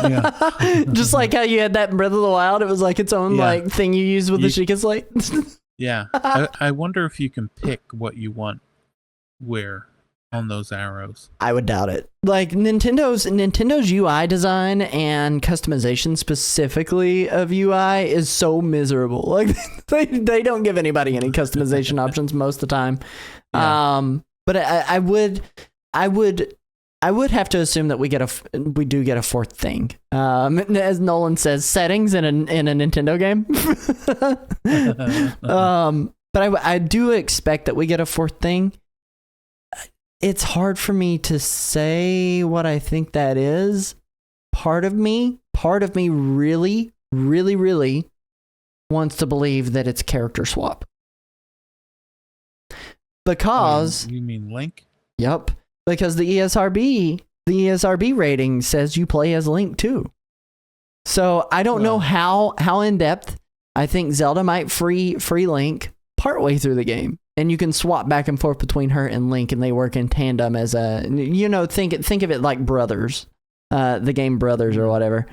Yeah. Just like how you had that in Breath of the Wild, it was like its own like thing you used with the Sheikah Slate. Yeah. I wonder if you can pick what you want where on those arrows. I would doubt it. Like Nintendo's UI design and customization specifically of UI is so miserable. Like they don't give anybody any customization options most of the time. Yeah. But I would have to assume that we do get a 4th thing. As Nolan says, settings in a Nintendo game. But I do expect that we get a 4th thing. It's hard for me to say what I think that is. Part of me really, really, really wants to believe that it's character swap. Because you mean Link? Yep. Because the ESRB rating says you play as Link too. So I don't know how in depth. I think Zelda might free Link partway through the game, and you can swap back and forth between her and Link, and they work in tandem as a think of it like Brothers, the game Brothers or whatever.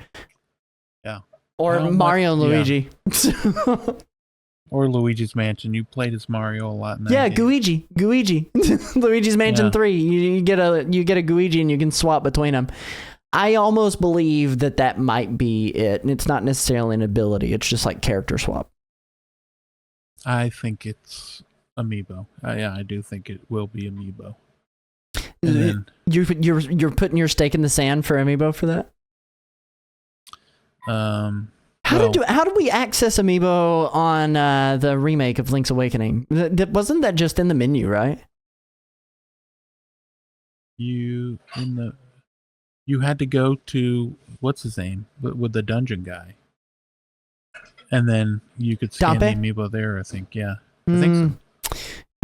Yeah. Or Mario and Luigi. Yeah. Or Luigi's Mansion. You played as Mario a lot in that game. Gooigi. Luigi's Mansion 3. You get a Gooigi and you can swap between them. I almost believe that might be it, and it's not necessarily an ability. It's just like character swap. I think it's Amiibo. I do think it will be Amiibo. And then, you're putting your stake in the sand for Amiibo for that? how did we access Amiibo on the remake of Link's Awakening? Wasn't that just in the menu, right? You had to go to what's his name with the dungeon guy, and then you could scan the Amiibo there. I think, yeah, I think so.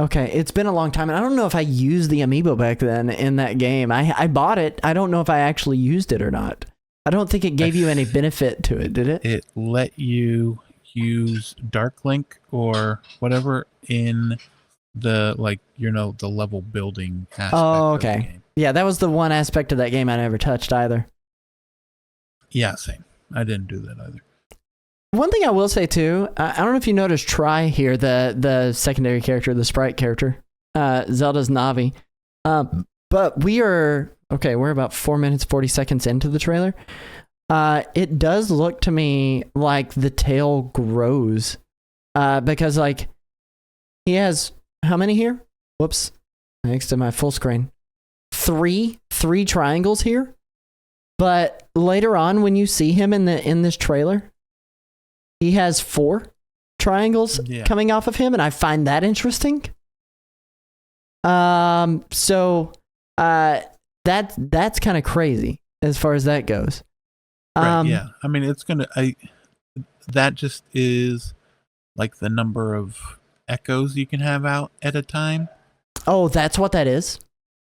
Okay, it's been a long time, and I don't know if I used the Amiibo back then in that game. I bought it. I don't know if I actually used it or not. I don't think it gave you any benefit to it, did it? It let you use Dark Link or whatever in the the level building aspect. Oh, okay. Of the game. Yeah, that was the one aspect of that game I never touched either. Yeah, same. I didn't do that either. One thing I will say too, I don't know if you noticed Tri here, the secondary character, the sprite character, Zelda's Navi. But we're about 4 minutes, 40 seconds into the trailer. It does look to me like the tail grows. Because he has, how many here? Whoops. Next to my full screen. Three triangles here. But later on when you see him in this trailer, he has 4 triangles coming off of him, and I find that interesting. So that's kind of crazy as far as that goes. Right, yeah. I mean, that just is like the number of echoes you can have out at a time. Oh, that's what that is?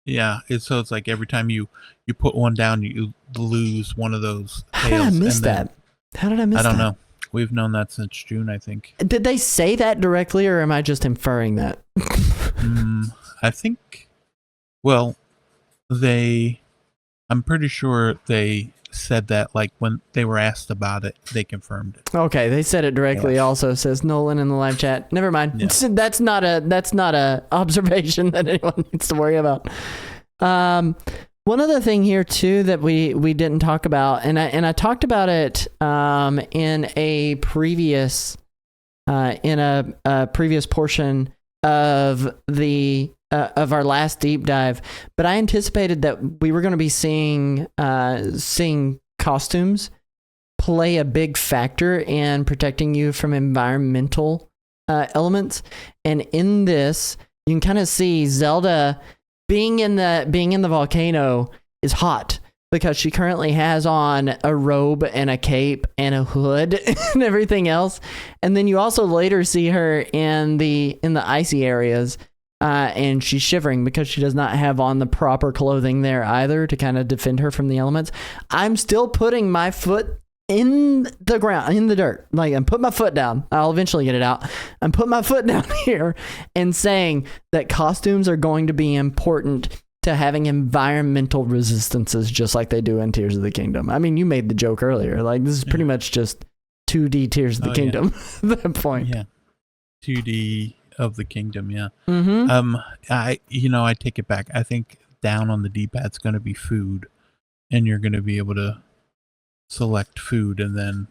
Yeah, it's like every time you put one down, you lose one of those tails. How did I miss that? How did I miss that? I don't know. We've known that since June, I think. Did they say that directly, or am I just inferring that? I think, well, I'm pretty sure they said that, when they were asked about it, they confirmed it. Okay, they said it directly. Yeah. Also says Nolan in the live chat. Never mind. Yeah. That's not a observation that anyone needs to worry about. One other thing here too that we didn't talk about, and I talked about it in a previous portion of the of our last deep dive, but I anticipated that we were going to be seeing costumes play a big factor in protecting you from environmental elements, and in this you can kind of see Zelda being in the volcano is hot because she currently has on a robe and a cape and a hood and everything else. And then you also later see her in the icy areas, and she's shivering because she does not have on the proper clothing there either to kind of defend her from the elements. I'm still putting my foot in the ground, in the dirt. I'm putting my foot down. I'll eventually get it out. I'm putting my foot down here and saying that costumes are going to be important to having environmental resistances, just like they do in Tears of the Kingdom. I mean, you made the joke earlier. This is pretty much just 2D Tears of the Kingdom at that point. Yeah. 2D of the Kingdom, yeah. Mm-hmm. I take it back. I think down on the D-pad's going to be food, and you're going to be able to select food and then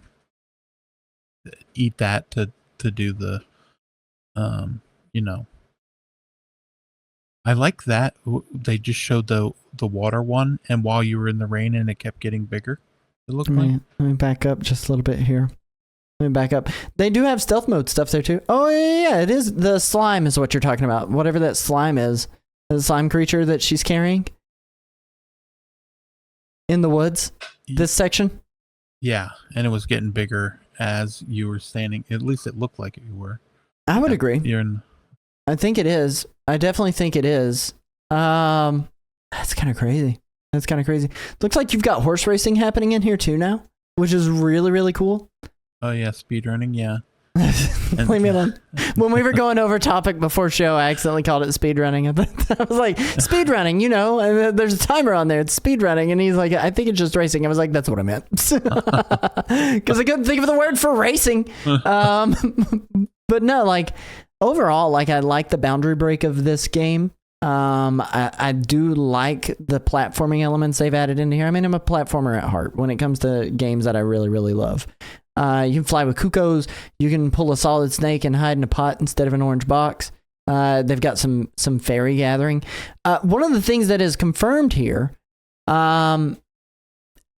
eat that to do the I like that they just showed the water one, and while you were in the rain and it kept getting bigger, it looked like. Let me back up just a little bit here. Let me back up. They do have stealth mode stuff there too. Oh yeah, it is the slime is what you're talking about. Whatever that slime is, the slime creature that she's carrying in the woods. This section. Yeah, and it was getting bigger as you were standing. At least it looked like you were. I would agree. I think it is. I definitely think it is. That's kind of crazy. Looks like you've got horse racing happening in here too now, which is really, really cool. Oh yeah, speedrunning, yeah. Leave me alone. When we were going over topic before show, I accidentally called it speedrunning. I was like, speedrunning, there's a timer on there. It's speedrunning. And he's like, I think it's just racing. I was like, that's what I meant. Because I couldn't think of the word for racing. But no, overall, I like the boundary break of this game. I do like the platforming elements they've added into here. I mean, I'm a platformer at heart when it comes to games that I really, really love. You can fly with Kukos. You can pull a solid snake and hide in a pot instead of an orange box. They've got some fairy gathering. One of the things that is confirmed here,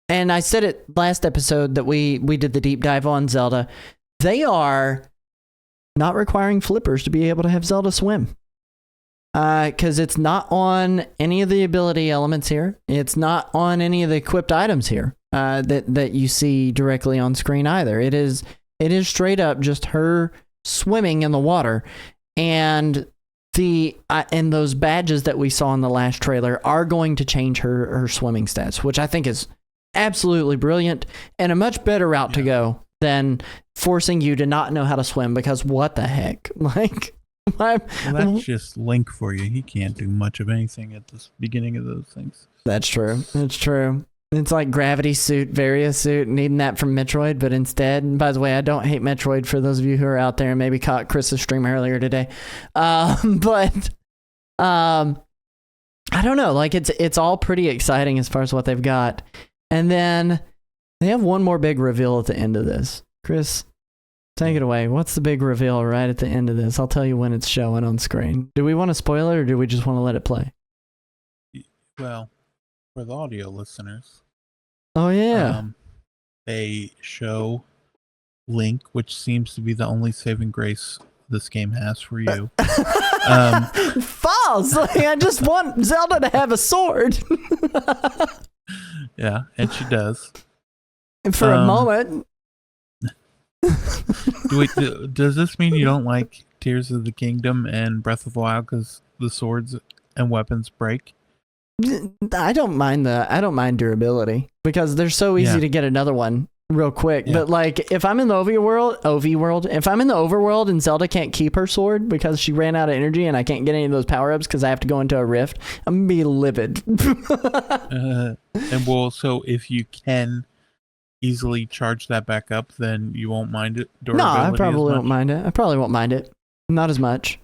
and I said it last episode that we did the deep dive on Zelda. They are not requiring flippers to be able to have Zelda swim. Because it's not on any of the ability elements here. It's not on any of the equipped items here that you see directly on screen either. It is straight up just her swimming in the water, and and those badges that we saw in the last trailer are going to change her swimming stats, which I think is absolutely brilliant and a much better route to go than forcing you to not know how to swim, because what the heck, like. Well, that's just Link for you. He can't do much of anything at the beginning of those things. That's true. It's true. It's like Gravity Suit, Varia Suit, needing that from Metroid, but instead, and by the way, I don't hate Metroid for those of you who are out there and maybe caught Chris's stream earlier today. But I don't know. Like it's all pretty exciting as far as what they've got. And then they have one more big reveal at the end of this. Chris, take it away. What's the big reveal right at the end of this? I'll tell you when it's showing on screen. Do we want to spoil it, or do we just want to let it play? Well, for the audio listeners. Oh, yeah. They show Link, which seems to be the only saving grace this game has for you. False! Like, I just want Zelda to have a sword. Yeah, and she does. And for a moment... Wait, does this mean you don't like Tears of the Kingdom and Breath of the Wild because the swords and weapons break? I don't mind durability because they're so easy to get another one real quick. Yeah. But like, if I'm in the if I'm in the overworld and Zelda can't keep her sword because she ran out of energy and I can't get any of those power ups because I have to go into a rift, I'm gonna be livid. So if you can easily charge that back up, then you won't mind it. No, I probably won't mind it. I probably won't mind it. Not as much.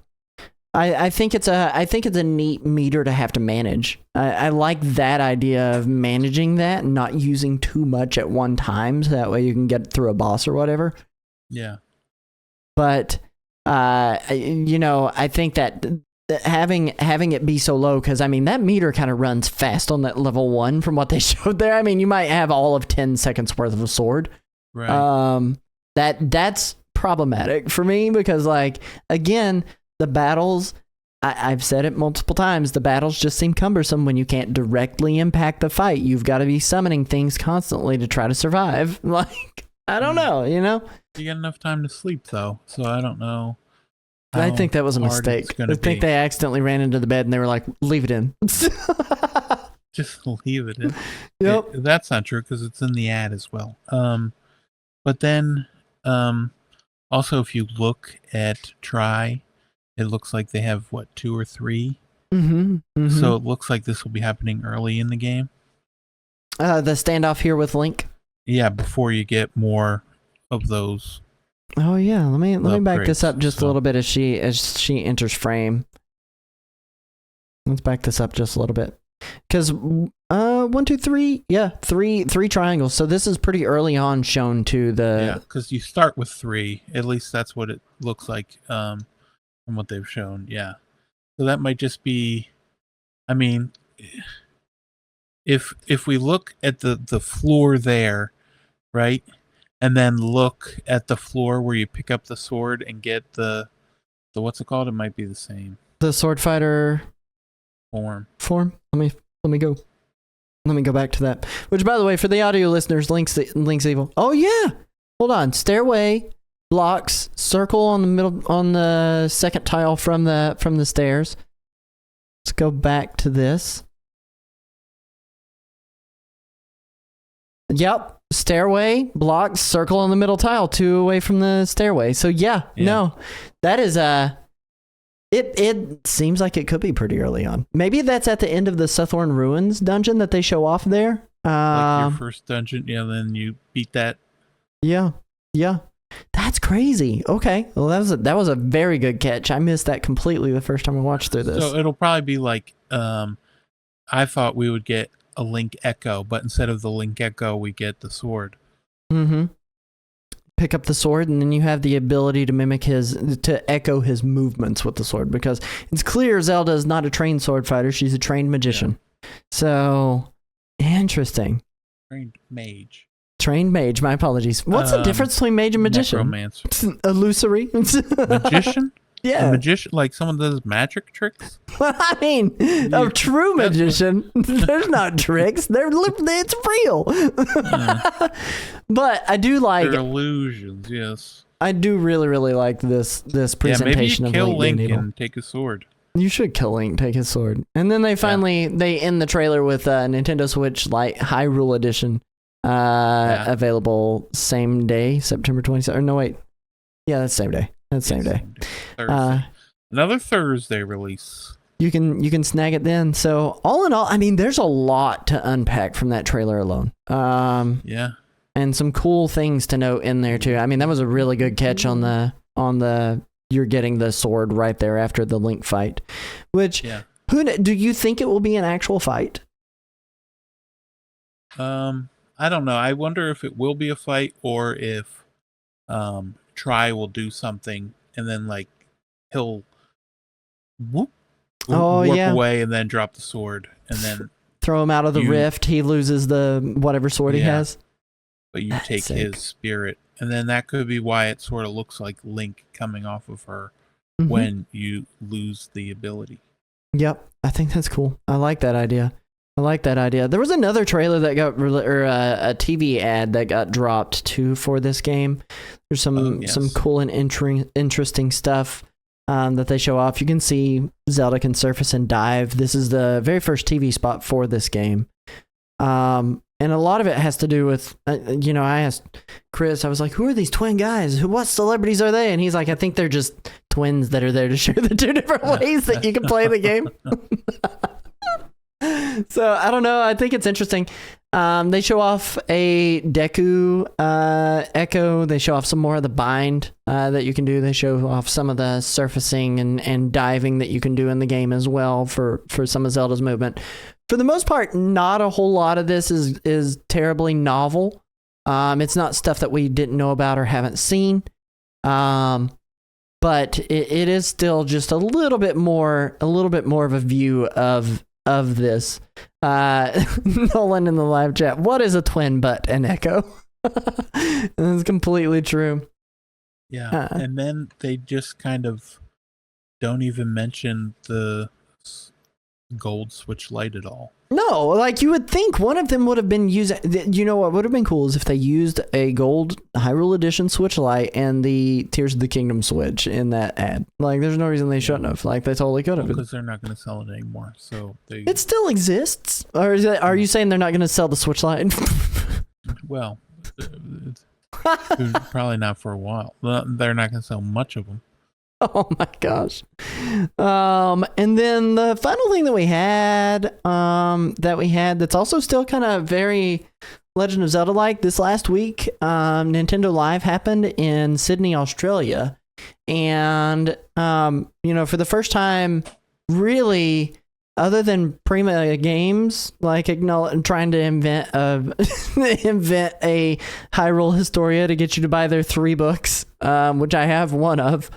I think it's a neat meter to have to manage. I like that idea of managing that and not using too much at one time, so that way you can get through a boss or whatever. Yeah. But I think that having it be so low, because I mean that meter kind of runs fast on that level 1 from what they showed there. I mean, you might have all of 10 seconds worth of a sword. Right. That's problematic for me because, like, again, the battles, I've said it multiple times, the battles just seem cumbersome when you can't directly impact the fight. You've got to be summoning things constantly to try to survive. Like, I don't know, You get enough time to sleep though, so I don't know. I think that was a mistake. I think they accidentally ran into the bed and they were like, leave it in. Just leave it in. Yep. That's not true because it's in the ad as well. But then also if you look at Try, it looks like they have 2 or 3. Mm-hmm, mm-hmm. So it looks like this will be happening early in the game. The standoff here with Link. Yeah, before you get more of those. Oh yeah, let me back this up just a little bit as she enters frame. Let's back this up just a little bit, because 1, 2, 3, yeah, three triangles. So this is pretty early on shown to the. Yeah, because you start with 3. At least that's what it looks like from what they've shown. Yeah, so that might just be. I mean, if we look at the floor there, right? And then look at the floor where you pick up the sword and get the what's it called? It might be the same. The sword fighter form. Let me go. Let me go back to that. Which, by the way, for the audio listeners, Link's evil. Oh yeah. Hold on. Stairway, blocks, circle on the middle, on the second tile from the stairs. Let's go back to this. Yep. Stairway, blocks, circle on the middle tile, 2 away from the stairway. So yeah. No, that is it seems like it could be pretty early on. Maybe that's at the end of the Suthorn Ruins dungeon that they show off there. Like your first dungeon, yeah, then you beat that. Yeah. That's crazy. Okay. Well, that was a very good catch. I missed that completely the first time I watched through this. So it'll probably be like I thought we would get a Link Echo, but instead of the Link Echo, we get the sword. Mm-hmm. Pick up the sword, and then you have the ability to echo his movements with the sword, because it's clear Zelda is not a trained sword fighter; she's a trained magician. Yeah. So interesting. Trained mage. Trained mage. My apologies. What's the difference between mage and magician? Necromancer. Illusory. Magician? Yeah. A magician, like someone does magic tricks? I mean, a true magician, there's not tricks. It's real. Yeah. But I do like... They're illusions, yes. I do really, really like this presentation maybe you of kill Link. Link and take his sword. You should kill Link, take his sword. And then they finally, they end the trailer with Nintendo Switch Lite Hyrule Edition available same day, September 27th. Or no, wait. Yeah, that's same day. That's same day. Thursday. Another Thursday release. You can snag it then. So all in all, I mean, there's a lot to unpack from that trailer alone. Yeah. And some cool things to note in there too. I mean, that was a really good catch on the you're getting the sword right there after the Link fight. Which who do you think it will be an actual fight? I don't know. I wonder if it will be a fight or if Tri will do something and then like he'll warp away and then drop the sword and then throw him out of the rift. He loses the whatever sword he has. But you take his spirit, and then that could be why it sort of looks like Link coming off of her when you lose the ability. Yep, I think that's cool. I like that idea. There was another trailer that got a TV ad that got dropped too for this game. There's some cool and interesting stuff that they show off. You can see Zelda can surface and dive. This is the very first TV spot for this game. And a lot of it has to do with, I asked Chris, I was like, who are these twin guys? What celebrities are they? And he's like, I think they're just twins that are there to share the two different ways that you can play the game. So I don't know. I think it's interesting. They show off a Deku Echo. They show off some more of the bind that you can do. They show off some of the surfacing and diving that you can do in the game as well for some of Zelda's movement. For the most part, not a whole lot of this is terribly novel. It's not stuff that we didn't know about or haven't seen. But it is still just a little bit more of a view of this. Nolan in the live chat, what is a twin butt and Echo? That's completely true. Yeah, and then they just kind of don't even mention the gold Switch Lite at all. No, like you would think one of them would have been using. You know what would have been cool is if they used a gold Hyrule Edition Switch Lite and the Tears of the Kingdom Switch in that ad. Like, there's no reason they shouldn't have. Like, they totally could have. Because they're not going to sell it anymore. So it still exists. Or are you saying they're not going to sell the Switch Lite? Well, probably not for a while. They're not going to sell much of them. Oh my gosh. And then the final thing that we had that's also still kind of very Legend of Zelda like this last week, Nintendo Live happened in Sydney, Australia. And, for the first time, really, other than Prima Games, like trying to invent a Hyrule Historia to get you to buy their 3 books, which I have one of.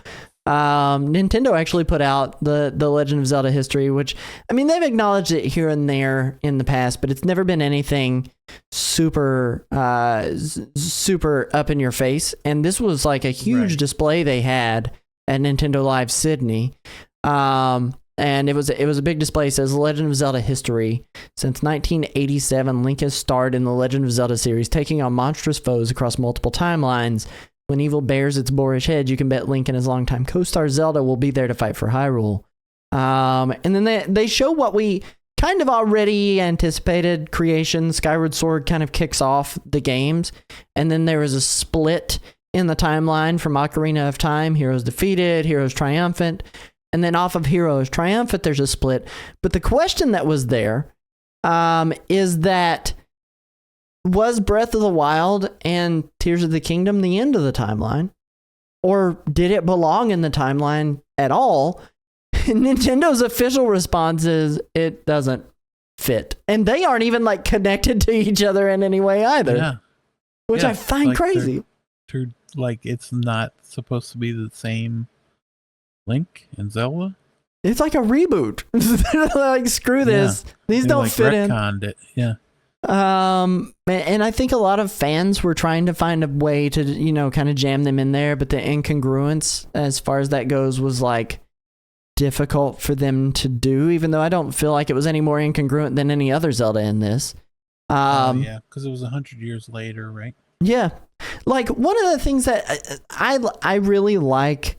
Nintendo actually put out the Legend of Zelda history, which, I mean, they've acknowledged it here and there in the past, but it's never been anything super up in your face. And this was like a huge display they had at Nintendo Live Sydney. And it was a big display. It says Legend of Zelda history. Since 1987, Link has starred in the Legend of Zelda series, taking on monstrous foes across multiple timelines. When evil bears its boorish head, you can bet Link and his longtime co-star Zelda will be there to fight for Hyrule. And then they show what we kind of already anticipated. Creation, Skyward Sword kind of kicks off the games. And then there is a split in the timeline from Ocarina of Time. Heroes defeated, Heroes triumphant. And then off of Heroes Triumphant, there's a split. But the question that was there is that, was Breath of the Wild and Tears of the Kingdom the end of the timeline? Or did it belong in the timeline at all? Nintendo's official response is it doesn't fit. And they aren't even like connected to each other in any way either. Yeah. Which I find crazy. Like it's not supposed to be the same Link and Zelda? It's like a reboot. They're like, screw this. These don't fit in. It. Yeah. And I think a lot of fans were trying to find a way to, you know, kind of jam them in there, but the incongruence as far as that goes was like difficult for them to do, even though I don't feel like it was any more incongruent than any other Zelda in this. Yeah, because it was 100 years later, right? Yeah. Like, one of the things that I really like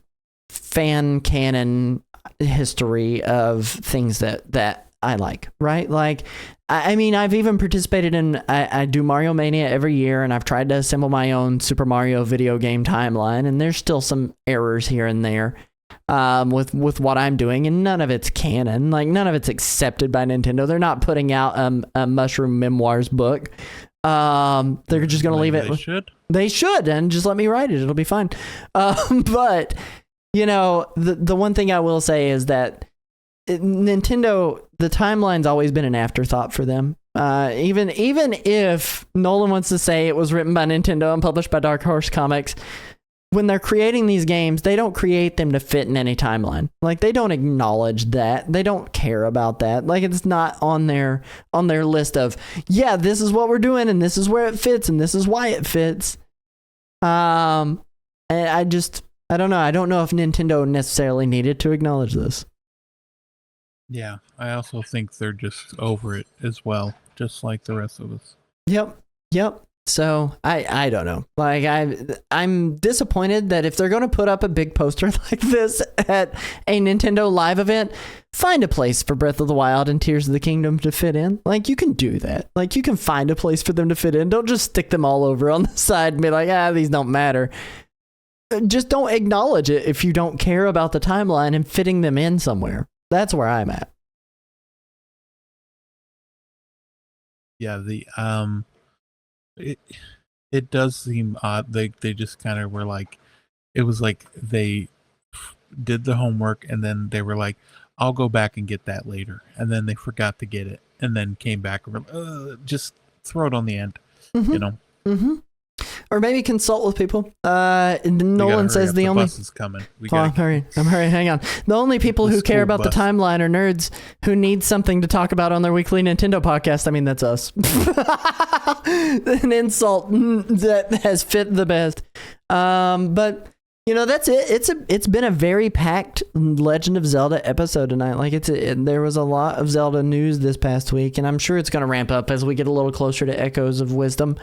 fan canon history of things that I like, right? Like, I mean, I've even participated in, I do Mario Mania every year, and I've tried to assemble my own Super Mario video game timeline, and there's still some errors here and there with what I'm doing, and none of it's canon. Like, none of it's accepted by Nintendo. They're not putting out a Mushroom Memoirs book. They're just going to leave it. They should, and just let me write it. It'll be fine. But, you know, the one thing I will say is that Nintendo, the timeline's always been an afterthought for them. Even if Nolan wants to say it was written by Nintendo and published by Dark Horse Comics, when they're creating these games, they don't create them to fit in any timeline. Like, they don't acknowledge that. They don't care about that. Like, it's not on their list of, yeah, this is what we're doing, and this is where it fits, and this is why it fits. And I don't know. I don't know if Nintendo necessarily needed to acknowledge this. Yeah, I also think they're just over it as well, just like the rest of us. Yep. So I don't know. Like, I'm disappointed that if they're going to put up a big poster like this at a Nintendo Live event, find a place for Breath of the Wild and Tears of the Kingdom to fit in. Like, you can do that. Like, you can find a place for them to fit in. Don't just stick them all over on the side and be like, these don't matter. Just don't acknowledge it if you don't care about the timeline and fitting them in somewhere. That's where I'm at. Yeah, it does seem odd. They just kind of were like, it was like they did the homework and then they were like, I'll go back and get that later, and then they forgot to get it and then came back and were like, just throw it on the end, you know. Or maybe consult with people. Nolan says the only bus is coming. I'm hurrying. Hang on. The only people who care about the timeline are nerds who need something to talk about on their weekly Nintendo podcast. I mean, that's us. An insult that has fit the best. But you know, that's it. It's been a very packed Legend of Zelda episode tonight. Like, there was a lot of Zelda news this past week, and I'm sure it's going to ramp up as we get a little closer to Echoes of Wisdom.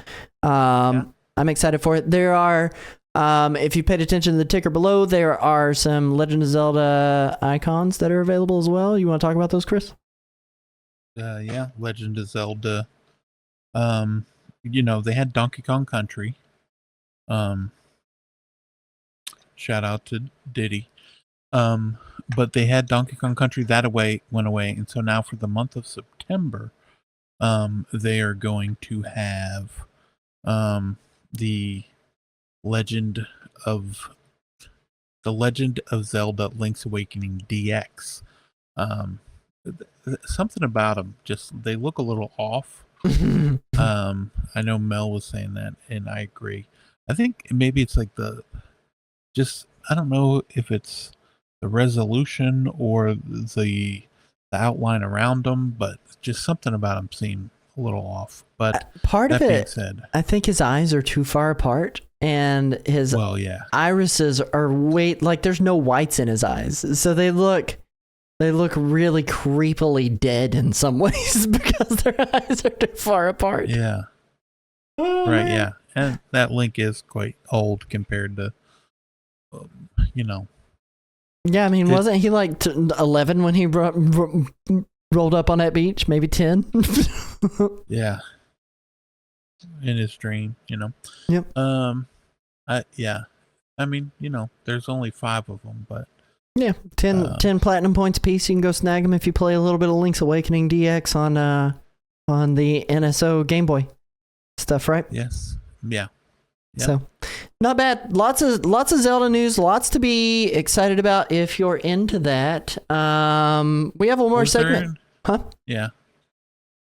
I'm excited for it. There are, if you paid attention to the ticker below, there are some Legend of Zelda icons that are available as well. You want to talk about those, Chris? Yeah, Legend of Zelda. You know, they had Donkey Kong Country. Shout out to Diddy. But they had Donkey Kong Country went away, and so now for the month of September, they are going to have the Legend of Zelda Link's Awakening DX. Something about them, just they look a little off. I know Mel was saying that, and I agree. I think maybe it's like I don't know if it's the resolution or the outline around them, but just something about them seemed a little off. But part of it, I think his eyes are too far apart, and his irises are like there's no whites in his eyes, so they look really creepily dead in some ways because their eyes are too far apart. Yeah. Right. Yeah, and that Link is quite old compared to, you know. Yeah, I mean, wasn't he like 11 when he rolled up on that beach? Maybe 10. Yeah. In his dream, you know. Yep. I mean, you know, there's only 5 of them, but yeah, 10 platinum points a piece. You can go snag them if you play a little bit of Link's Awakening DX on the NSO Game Boy stuff, right? Yes. Yeah. Yep. So, not bad. Lots of Zelda news. Lots to be excited about if you're into that. We have one more segment. Huh? Yeah.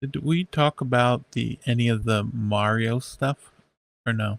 Did we talk about any of the Mario stuff or no?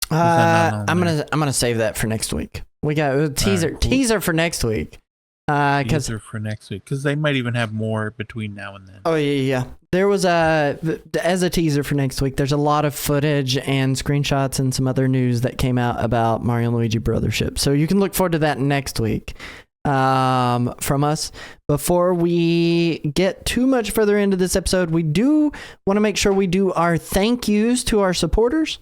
I'm gonna save that for next week. We got a teaser for next week. Teaser for next week, because they might even have more between now and then. Oh yeah. There was as a teaser for next week, there's a lot of footage and screenshots and some other news that came out about Mario and Luigi Brothership. So you can look forward to that next week from us. Before we get too much further into this episode, we do want to make sure we do our thank yous to our supporters.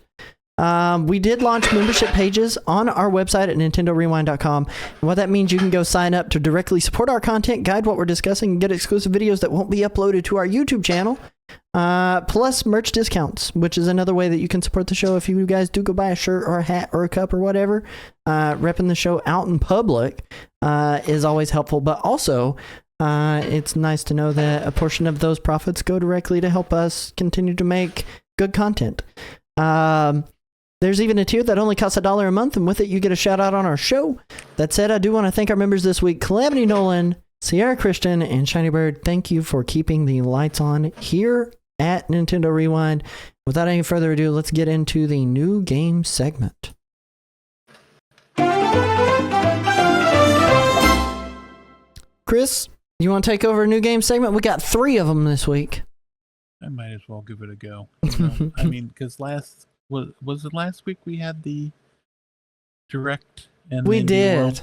We did launch membership pages on our website at NintendoRewind.com. And what that means, you can go sign up to directly support our content, guide what we're discussing, and get exclusive videos that won't be uploaded to our YouTube channel. Plus merch discounts, which is another way that you can support the show. If you guys do go buy a shirt or a hat or a cup or whatever, repping the show out in public is always helpful. But also, it's nice to know that a portion of those profits go directly to help us continue to make good content. There's even a tier that only costs $1 a month, and with it, you get a shout out on our show. That said, I do want to thank our members this week: Calamity Nolan, Sierra Christian, and Shiny Bird. Thank you for keeping the lights on here at Nintendo Rewind. Without any further ado, let's get into the new game segment. Chris, you want to take over a new game segment? We got 3 of them this week. I might as well give it a go. You know? I mean, because was it last week we had the direct? And we did.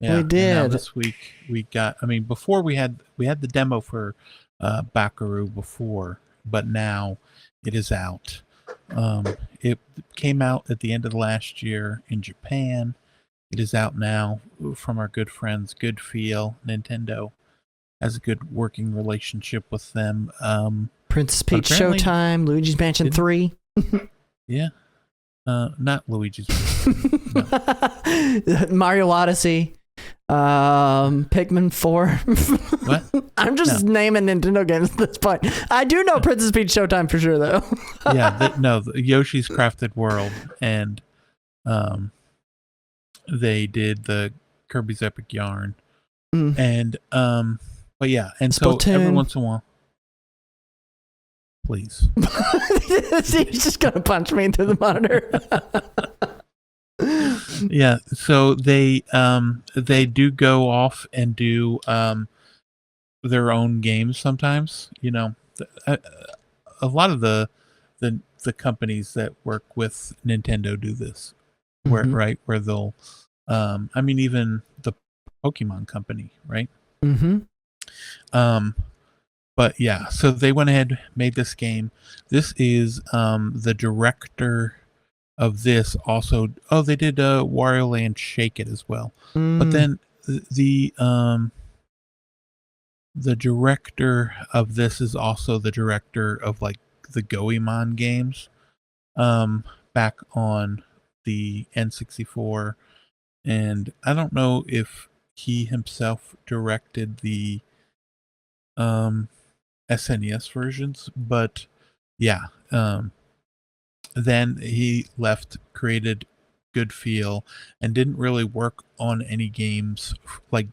Yeah, we did. And now this week we got. I mean, before we had the demo for Bakaru before, but now it is out. It came out at the end of last year in Japan. It is out now from our good friends Good Feel. Nintendo has a good working relationship with them. Princess Peach Showtime, Luigi's Mansion 3. Yeah. Not Luigi's Mansion. Mario Odyssey. Pikmin 4. What? I'm just naming Nintendo games at this point. I do know Princess Peach Showtime for sure, though. Yeah, the Yoshi's Crafted World, and they did the Kirby's Epic Yarn, and but yeah, and Splatoon. So every once in a while, please. He's just gonna punch me into the monitor. Yeah, so they do go off and do their own games sometimes. You know, a lot of the companies that work with Nintendo do this, where they'll, I mean, even the Pokemon company, right? Mm-hmm. But yeah, so they went ahead, made this game. This is the director of this also. Oh, they did Wario Land Shake It as well. But then the director of this is also the director of like the Goemon games, back on the N64, and I don't know if he himself directed the SNES versions, but yeah, then he left, created Good Feel, and didn't really work on any games like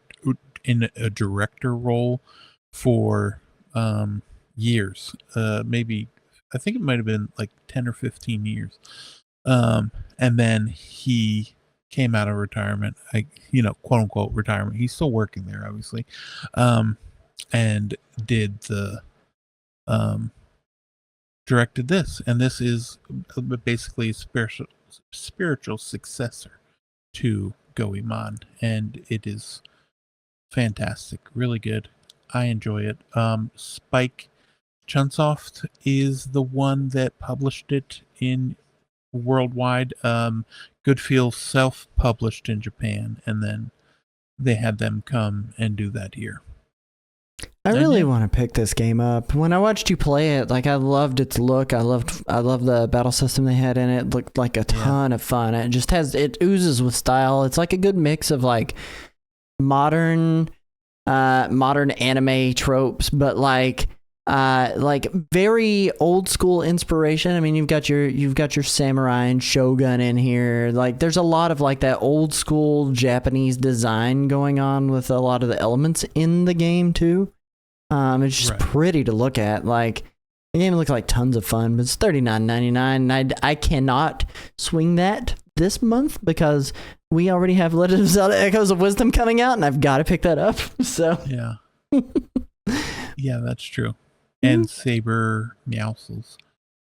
in a director role for years. Maybe I think it might have been like 10 or 15 years. And then he came out of retirement, quote unquote retirement. He's still working there, obviously. And did the directed this, and this is basically a spiritual successor to Goemon, and it is fantastic, really good. I enjoy it. Spike Chunsoft is the one that published it in worldwide. Good Feel self-published in Japan, and then they had them come and do that here. I really want to pick this game up. When I watched you play it, like, I loved its look. I loved the battle system they had in it. It looked like a ton of fun. It oozes with style. It's like a good mix of like modern anime tropes, but like very old school inspiration. I mean, you've got your samurai and shogun in here. Like, there's a lot of like that old school Japanese design going on with a lot of the elements in the game too. It's just pretty to look at. Like, the game looks like tons of fun, but it's $39.99, and I cannot swing that this month because we already have Legend of Zelda Echoes of Wisdom coming out, and I've got to pick that up. So yeah, that's true. and Saber Meowscles.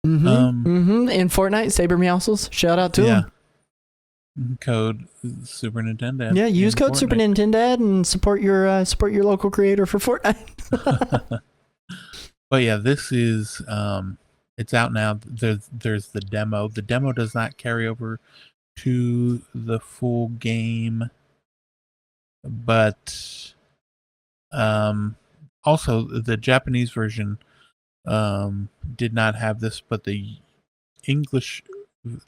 In Fortnite, Saber Meowscles. Shout out to him. Code Super Nintendo. Yeah, use code Super Nintendo and support your local creator for Fortnite. But yeah, this is it's out now. There's the demo. The demo does not carry over to the full game, but also the Japanese version did not have this, but the English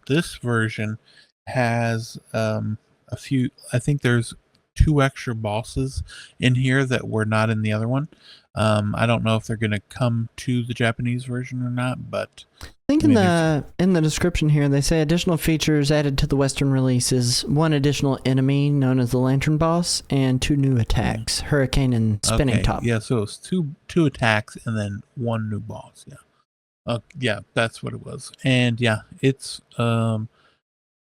this version has a few. I think there's 2 extra bosses in here that were not in the other one. I don't know if they're going to come to the Japanese version or not, but I think in the description here they say additional features added to the Western release is 1 additional enemy known as the Lantern Boss and 2 new attacks, Hurricane and Spinning Top. Yeah, so it's two attacks and then 1 new boss. Yeah, yeah, that's what it was. And yeah, it's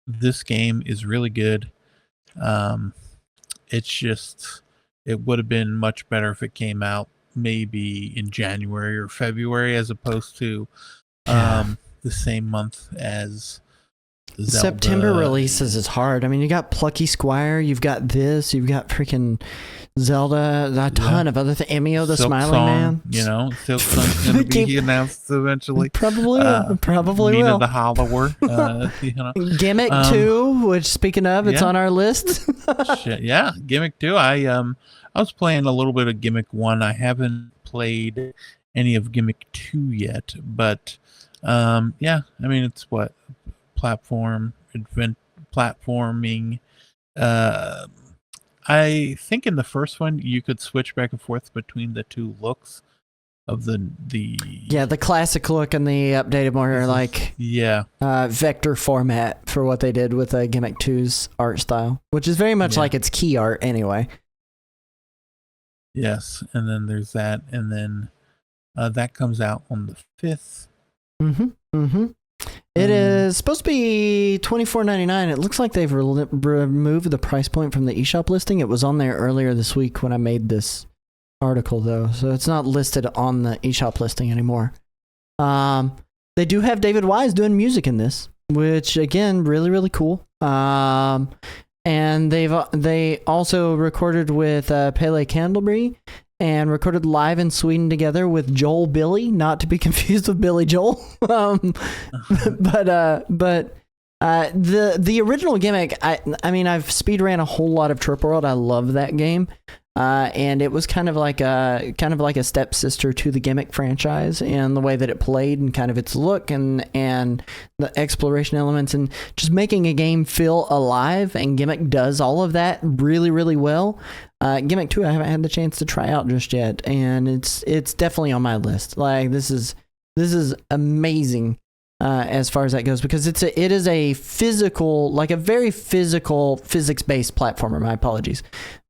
this game is really good. It's just it would have been much better if it came out maybe in January or February as opposed to the same month as Zelda. September releases is hard. I mean, you got Plucky Squire, you've got this, you've got freaking Zelda, a ton of other things. Emio the Silk Smiling Song, Man. You know, Silk Song's going to be announced eventually. Probably Nina will. the Hollower. You know. Gimmick 2, which speaking of, it's on our list. Shit, yeah, Gimmick 2. I was playing a little bit of Gimmick 1. I haven't played any of Gimmick 2 yet, but yeah, I mean it's what platforming. I think in the first one you could switch back and forth between the 2 looks of the the classic look and the updated more like vector format for what they did with Gimmick 2's art style, which is very much like its key art anyway. Yes, and then there's that, and then that comes out on the 5th. It is supposed to be $24.99. It looks like they've removed the price point from the eShop listing. It was on there earlier this week when I made this article, though, so it's not listed on the eShop listing anymore. They do have David Wise doing music in this, which again, really, really cool. And they also recorded with Pele Candlebury and recorded live in Sweden together with Joel Billy, not to be confused with Billy Joel. But the original Gimmick, I mean, I've speed ran a whole lot of Trip World. I love that game. And it was kind of like a stepsister to the Gimmick franchise and the way that it played and kind of its look and the exploration elements and just making a game feel alive. And Gimmick does all of that really, really well. Gimmick 2, I haven't had the chance to try out just yet, and it's definitely on my list. Like this is amazing as far as that goes because it is a physical, like a very physical physics-based platformer. My apologies.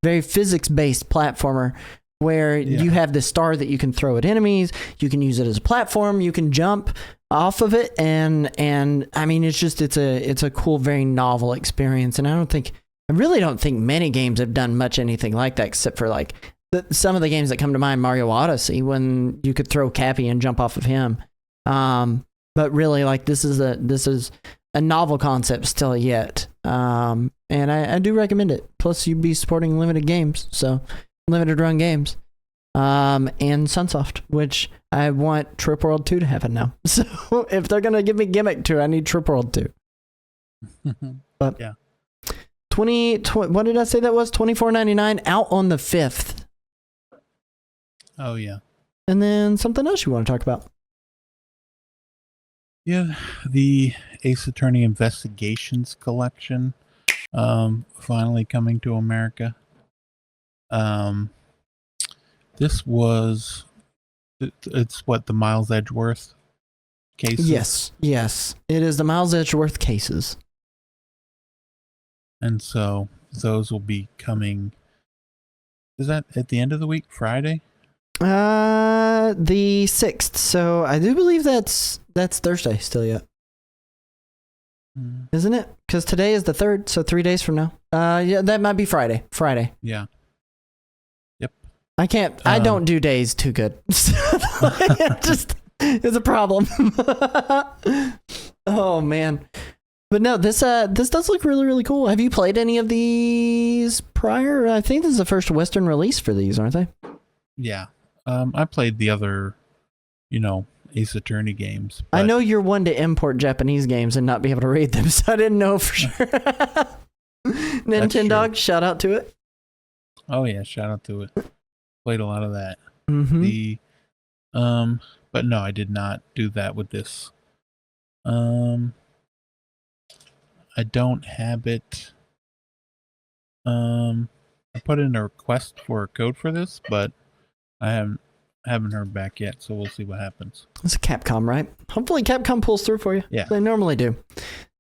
Very physics-based platformer where you have this star that you can throw at enemies, you can use it as a platform, you can jump off of it, and I mean it's a cool, very novel experience, and I really don't think many games have done much anything like that except for like some of the games that come to mind, Mario Odyssey, when you could throw Cappy and jump off of him. But really, like this is a novel concept still yet. And I do recommend it. Plus, you'd be supporting limited run games. And Sunsoft, which I want Trip World 2 to happen now. So if they're gonna give me Gimmick 2, I need Trip World 2. But yeah. 20, what did I say that was? $24.99 out on the 5th. Oh yeah. And then something else you want to talk about? Yeah, the Ace Attorney Investigations collection finally coming to America. This was it's what the Miles Edgeworth cases. Yes, it is the Miles Edgeworth cases. And so those will be coming. Is that at the end of the week, Friday? The 6th. So I do believe that's Thursday still yet. Isn't it? Because today is the 3rd, so 3 days from now. Yeah, that might be Friday. Yeah. Yep. I can't. I don't do days too good. It just is a problem. Oh man. But no, this does look really, really cool. Have you played any of these prior? I think this is the first Western release for these, aren't they? Yeah. I played the other, Ace Attorney games. I know you're one to import Japanese games and not be able to read them, so I didn't know for sure. Nintendo, shout out to it. Oh yeah, shout out to it. Played a lot of that. Mm-hmm. But no, I did not do that with this. I don't have it. I put in a request for a code for this, but I haven't heard back yet, so we'll see what happens. It's a Capcom, right? Hopefully Capcom pulls through for you. Yeah. They normally do.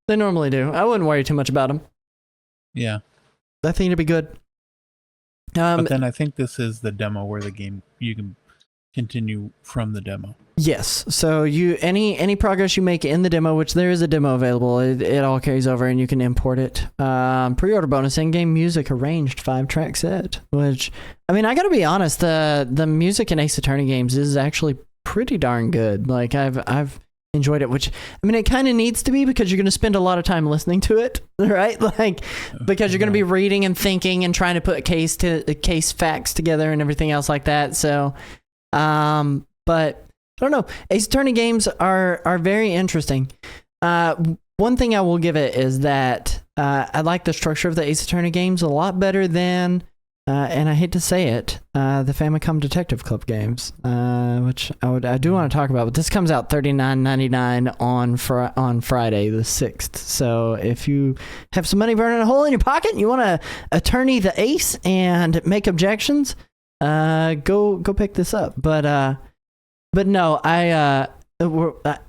I wouldn't worry too much about them. Yeah. I think it'd be good. But then I think this is the demo where you can continue from the demo. Yes. So any progress you make in the demo, which there is a demo available, it all carries over and you can import it. Pre-order bonus, in-game music arranged 5-track set, which, I mean, I gotta be honest, the music in Ace Attorney games is actually pretty darn good. Like I've enjoyed it, which, I mean, it kind of needs to be because you're going to spend a lot of time listening to it, right? Like, because you're going to be reading and thinking and trying to put case facts together and everything else like that. So, but I don't know. Ace Attorney games are very interesting. One thing I will give it is that I like the structure of the Ace Attorney games a lot better than, and I hate to say it, the Famicom Detective Club games, which I do want to talk about. But this comes out $39.99 on Friday the 6th. So if you have some money burning a hole in your pocket, and you want to attorney the Ace and make objections, go pick this up. But no,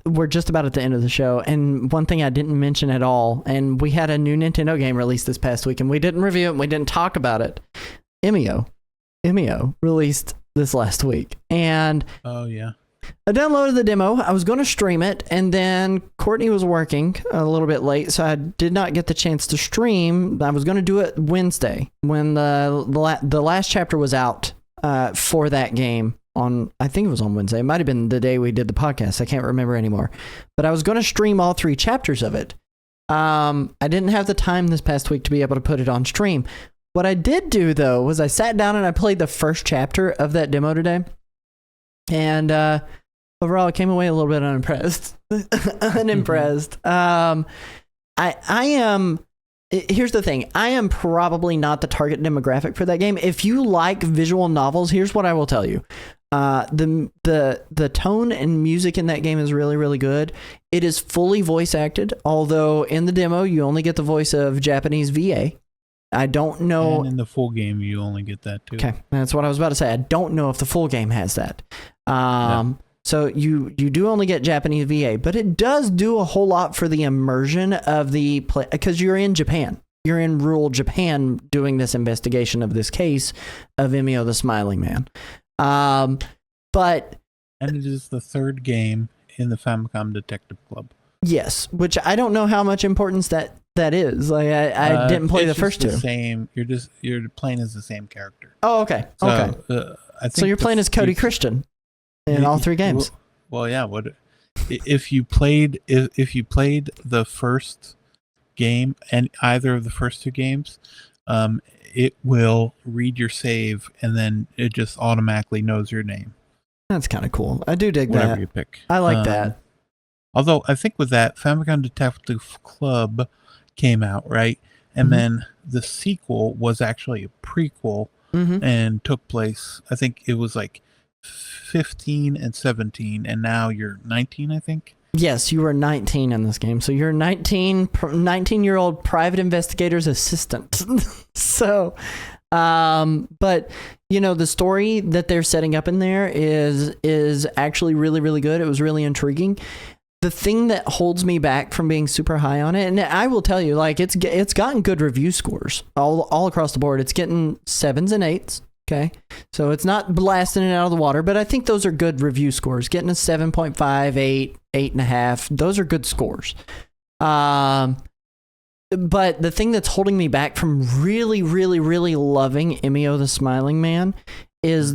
we're just about at the end of the show, and one thing I didn't mention at all, and we had a new Nintendo game released this past week, and we didn't review it, and we didn't talk about it. Emio released this last week, and oh yeah, I downloaded the demo. I was going to stream it, and then Courtney was working a little bit late, so I did not get the chance to stream. I was going to do it Wednesday when the last chapter was out for that game. I think it was on Wednesday. It might have been the day we did the podcast. I can't remember anymore. But I was going to stream all 3 chapters of it. I didn't have the time this past week to be able to put it on stream. What I did do, though, was I sat down and I played the first chapter of that demo today. And overall, I came away a little bit unimpressed. Unimpressed. I am... Here's the thing. I am probably not the target demographic for that game. If you like visual novels, here's what I will tell you. The tone and music in that game is really, really good. It is fully voice acted, although in the demo you only get the voice of Japanese VA. I don't know. And in the full game you only get that too. Okay, that's what I was about to say. I don't know if the full game has that. So you do only get Japanese VA, but it does do a whole lot for the immersion of the play, because you're in Japan. You're in rural Japan doing this investigation of this case of Emio the Smiling Man. And it is the 3rd game in the Famicom Detective Club. Yes, which I don't know how much importance that is. Like I didn't play the first 2. Same. You're playing as the same character. Oh, okay. So, okay. I think so you're playing as Cody Christian in all 3 games. Well, yeah. What if you played the first game and either of the first 2 games? It will read your save and then it just automatically knows your name. That's kind of cool. I do dig whatever that. You pick. I like that. Although I think with that, Famicom Detective Club came out, right? And then the sequel was actually a prequel and took place, I think it was like 15 and 17, and now you're 19, I think. Yes, you were 19 in this game. So you're 19-year-old private investigator's assistant. So, but the story that they're setting up in there is actually really, really good. It was really intriguing. The thing that holds me back from being super high on it, and I will tell you, like it's gotten good review scores all across the board. It's getting 7s and 8s. Okay, so it's not blasting it out of the water, but I think those are good review scores. Getting a 7.5, 8, 8.5, those are good scores. But the thing that's holding me back from really, really, really loving Emio the Smiling Man is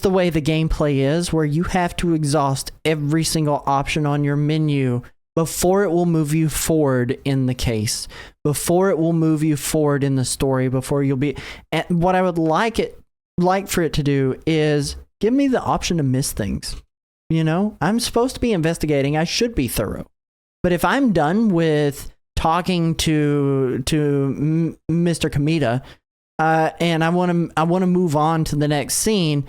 the way the gameplay is, where you have to exhaust every single option on your menu before it will move you forward in the case, before it will move you forward in the story, before you'll be. And what I would like for it to do is give me the option to miss things. You know, I'm supposed to be investigating. I should be thorough. But if I'm done with talking to Mr. Kamita, and I want to move on to the next scene,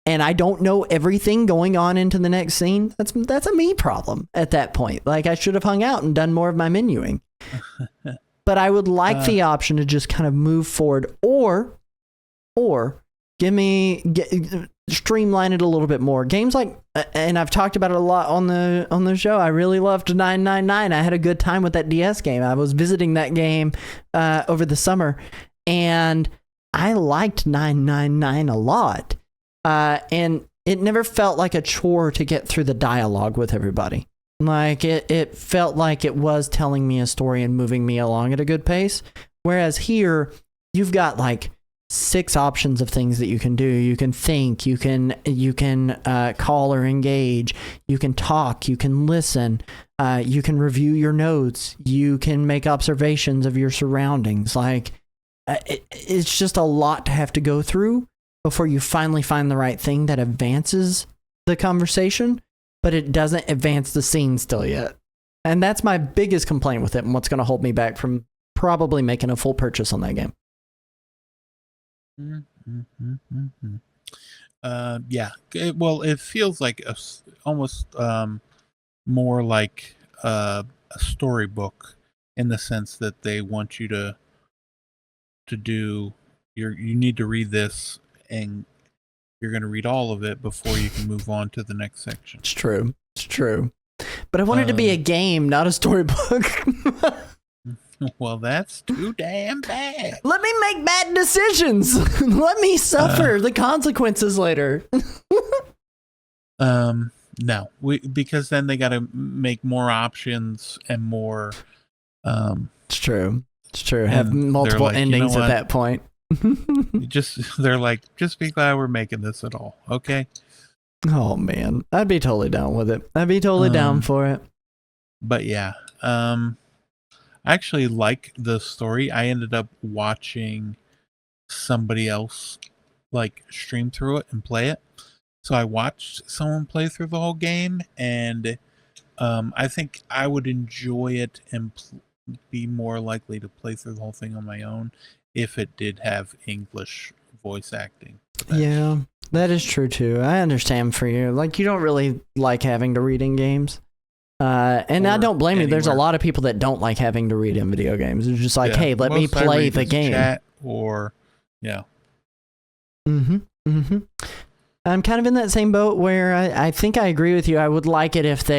and I don't know everything going on into the next scene, that's a me problem at that point. Like, I should have hung out and done more of my menuing. But I would like the option to just kind of move forward, or streamline it a little bit more. Games like, and I've talked about it a lot on the show, I really loved 999. I had a good time with that DS game. I was visiting that game over the summer, and I liked 999 a lot. And it never felt like a chore to get through the dialogue with everybody. Like, it felt like it was telling me a story and moving me along at a good pace. Whereas here, you've got like 6 options of things that you can do. You can think, you can call or engage, you can talk, you can listen, you can review your notes, you can make observations of your surroundings. Like, it's just a lot to have to go through before you finally find the right thing that advances the conversation, but it doesn't advance the scene still yet. And that's my biggest complaint with it, and what's going to hold me back from probably making a full purchase on that game. Yeah. Well, it feels like almost more like a storybook, in the sense that they want you to do. You need to read this, and you're going to read all of it before you can move on to the next section. It's true. But I want it to be a game, not a storybook. Well, that's too damn bad. Let me make bad decisions. Let me suffer the consequences later. No, because then they got to make more options and more. It's true. Have multiple endings at that point. They're like, just be glad we're making this at all, okay? Oh man, I'd be totally down with it. I'd be totally down for it. But yeah, I actually like the story. I ended up watching somebody else like stream through it and play it. So I watched someone play through the whole game, and I think I would enjoy it and be more likely to play through the whole thing on my own if it did have English voice acting. Yeah, that is true too. I understand for you. Like, you don't really like having to read in games. And I don't blame you. There's a lot of people that don't like having to read in video games. It's just like, hey, let me play the game. Chat or, yeah. I'm kind of in that same boat where I think I agree with you. I would like it if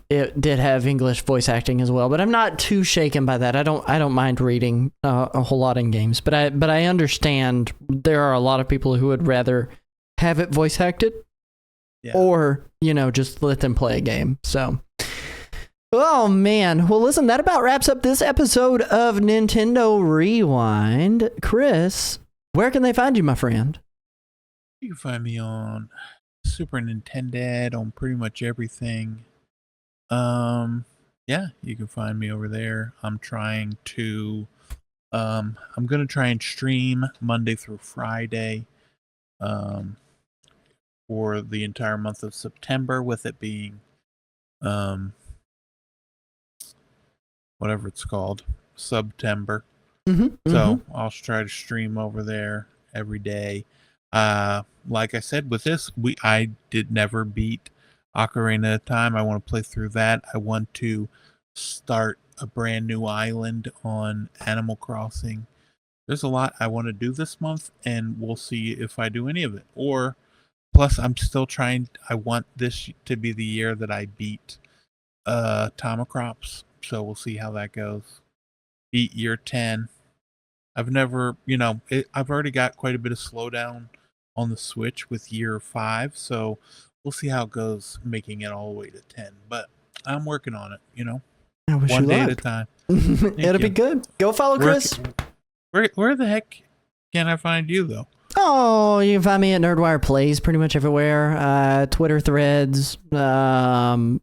it did have English voice acting as well, but I'm not too shaken by that. I don't mind reading a whole lot in games, but I understand there are a lot of people who would rather have it voice acted, or just let them play a game. So, oh man, well listen, that about wraps up this episode of Nintendo Rewind. Chris, where can they find you, my friend? You can find me on Super Nintendo, on pretty much everything. Yeah, you can find me over there. I'm going to try and stream Monday through Friday, for the entire month of September, with it being, whatever it's called, September. So I'll try to stream over there every day. Like I said, with this, I did never beat Ocarina of Time. I want to play through that. I want to start a brand new island on Animal Crossing. There's a lot I want to do this month, and we'll see if I do any of it. Or, plus, I'm still trying. I want this to be the year that I beat Tomocrops. So we'll see how that goes. Beat year 10. I've never, I've already got quite a bit of slowdown on the Switch with year 5, so we'll see how it goes making it all the way to 10. But I'm working on it, I wish one you day luck. at a time. It'll be good. Go follow Chris. Where the heck can I find you, though? Oh, you can find me at Nerdwire Plays pretty much everywhere. Twitter, Threads. That's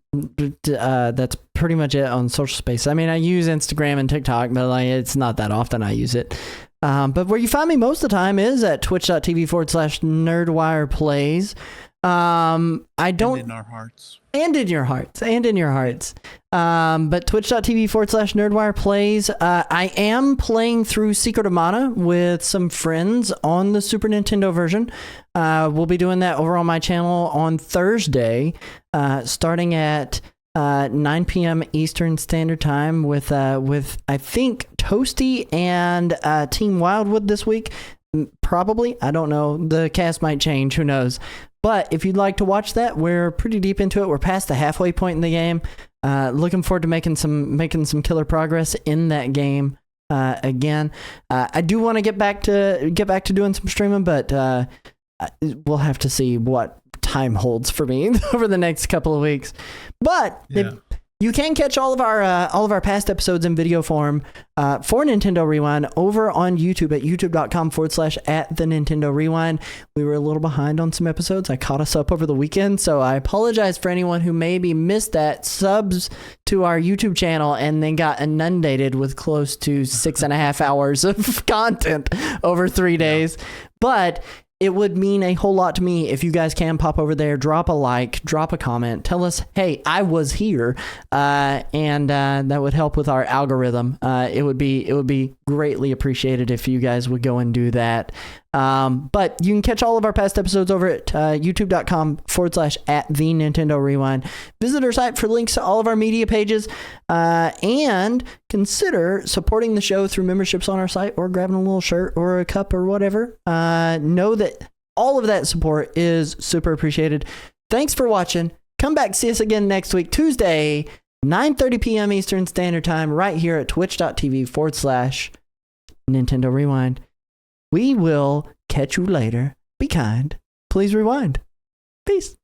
pretty much it on social space. I mean, I use Instagram and TikTok, but like it's not that often I use it. But where you find me most of the time is at twitch.tv/Nerdwire Plays. I don't. And in our hearts. And in your hearts. But twitch.tv/Nerdwire Plays. I am playing through Secret of Mana with some friends on the Super Nintendo version. We'll be doing that over on my channel on Thursday, starting at 9 p.m. Eastern Standard Time with I think Toasty and Team Wildwood this week. Probably. I don't know. The cast might change. Who knows? But if you'd like to watch that, we're pretty deep into it. We're past the halfway point in the game. Looking forward to making some killer progress in that game. Again, I do want to get back to doing some streaming, but we'll have to see what time holds for me over the next couple of weeks. But you can catch all of our past episodes in video form for Nintendo Rewind over on YouTube at youtube.com/@the-Nintendo Rewind. We were a little behind on some episodes. I caught us up over the weekend, so I apologize for anyone who maybe missed that. Subs to our YouTube channel and then got inundated with close to 6.5 hours of content over 3 days. But it would mean a whole lot to me if you guys can pop over there, drop a like, drop a comment, tell us, hey, I was here, and that would help with our algorithm. It would be greatly appreciated if you guys would go and do that. But you can catch all of our past episodes over at youtube.com/@the-Nintendo Rewind. Visit our site for links to all of our media pages, and consider supporting the show through memberships on our site or grabbing a little shirt or a cup or whatever. Know that all of that support is super appreciated. Thanks for watching. Come back, see us again next week, Tuesday, 9:30 p.m. Eastern Standard Time, right here at twitch.tv/Nintendo Rewind. We will catch you later. Be kind. Please rewind. Peace.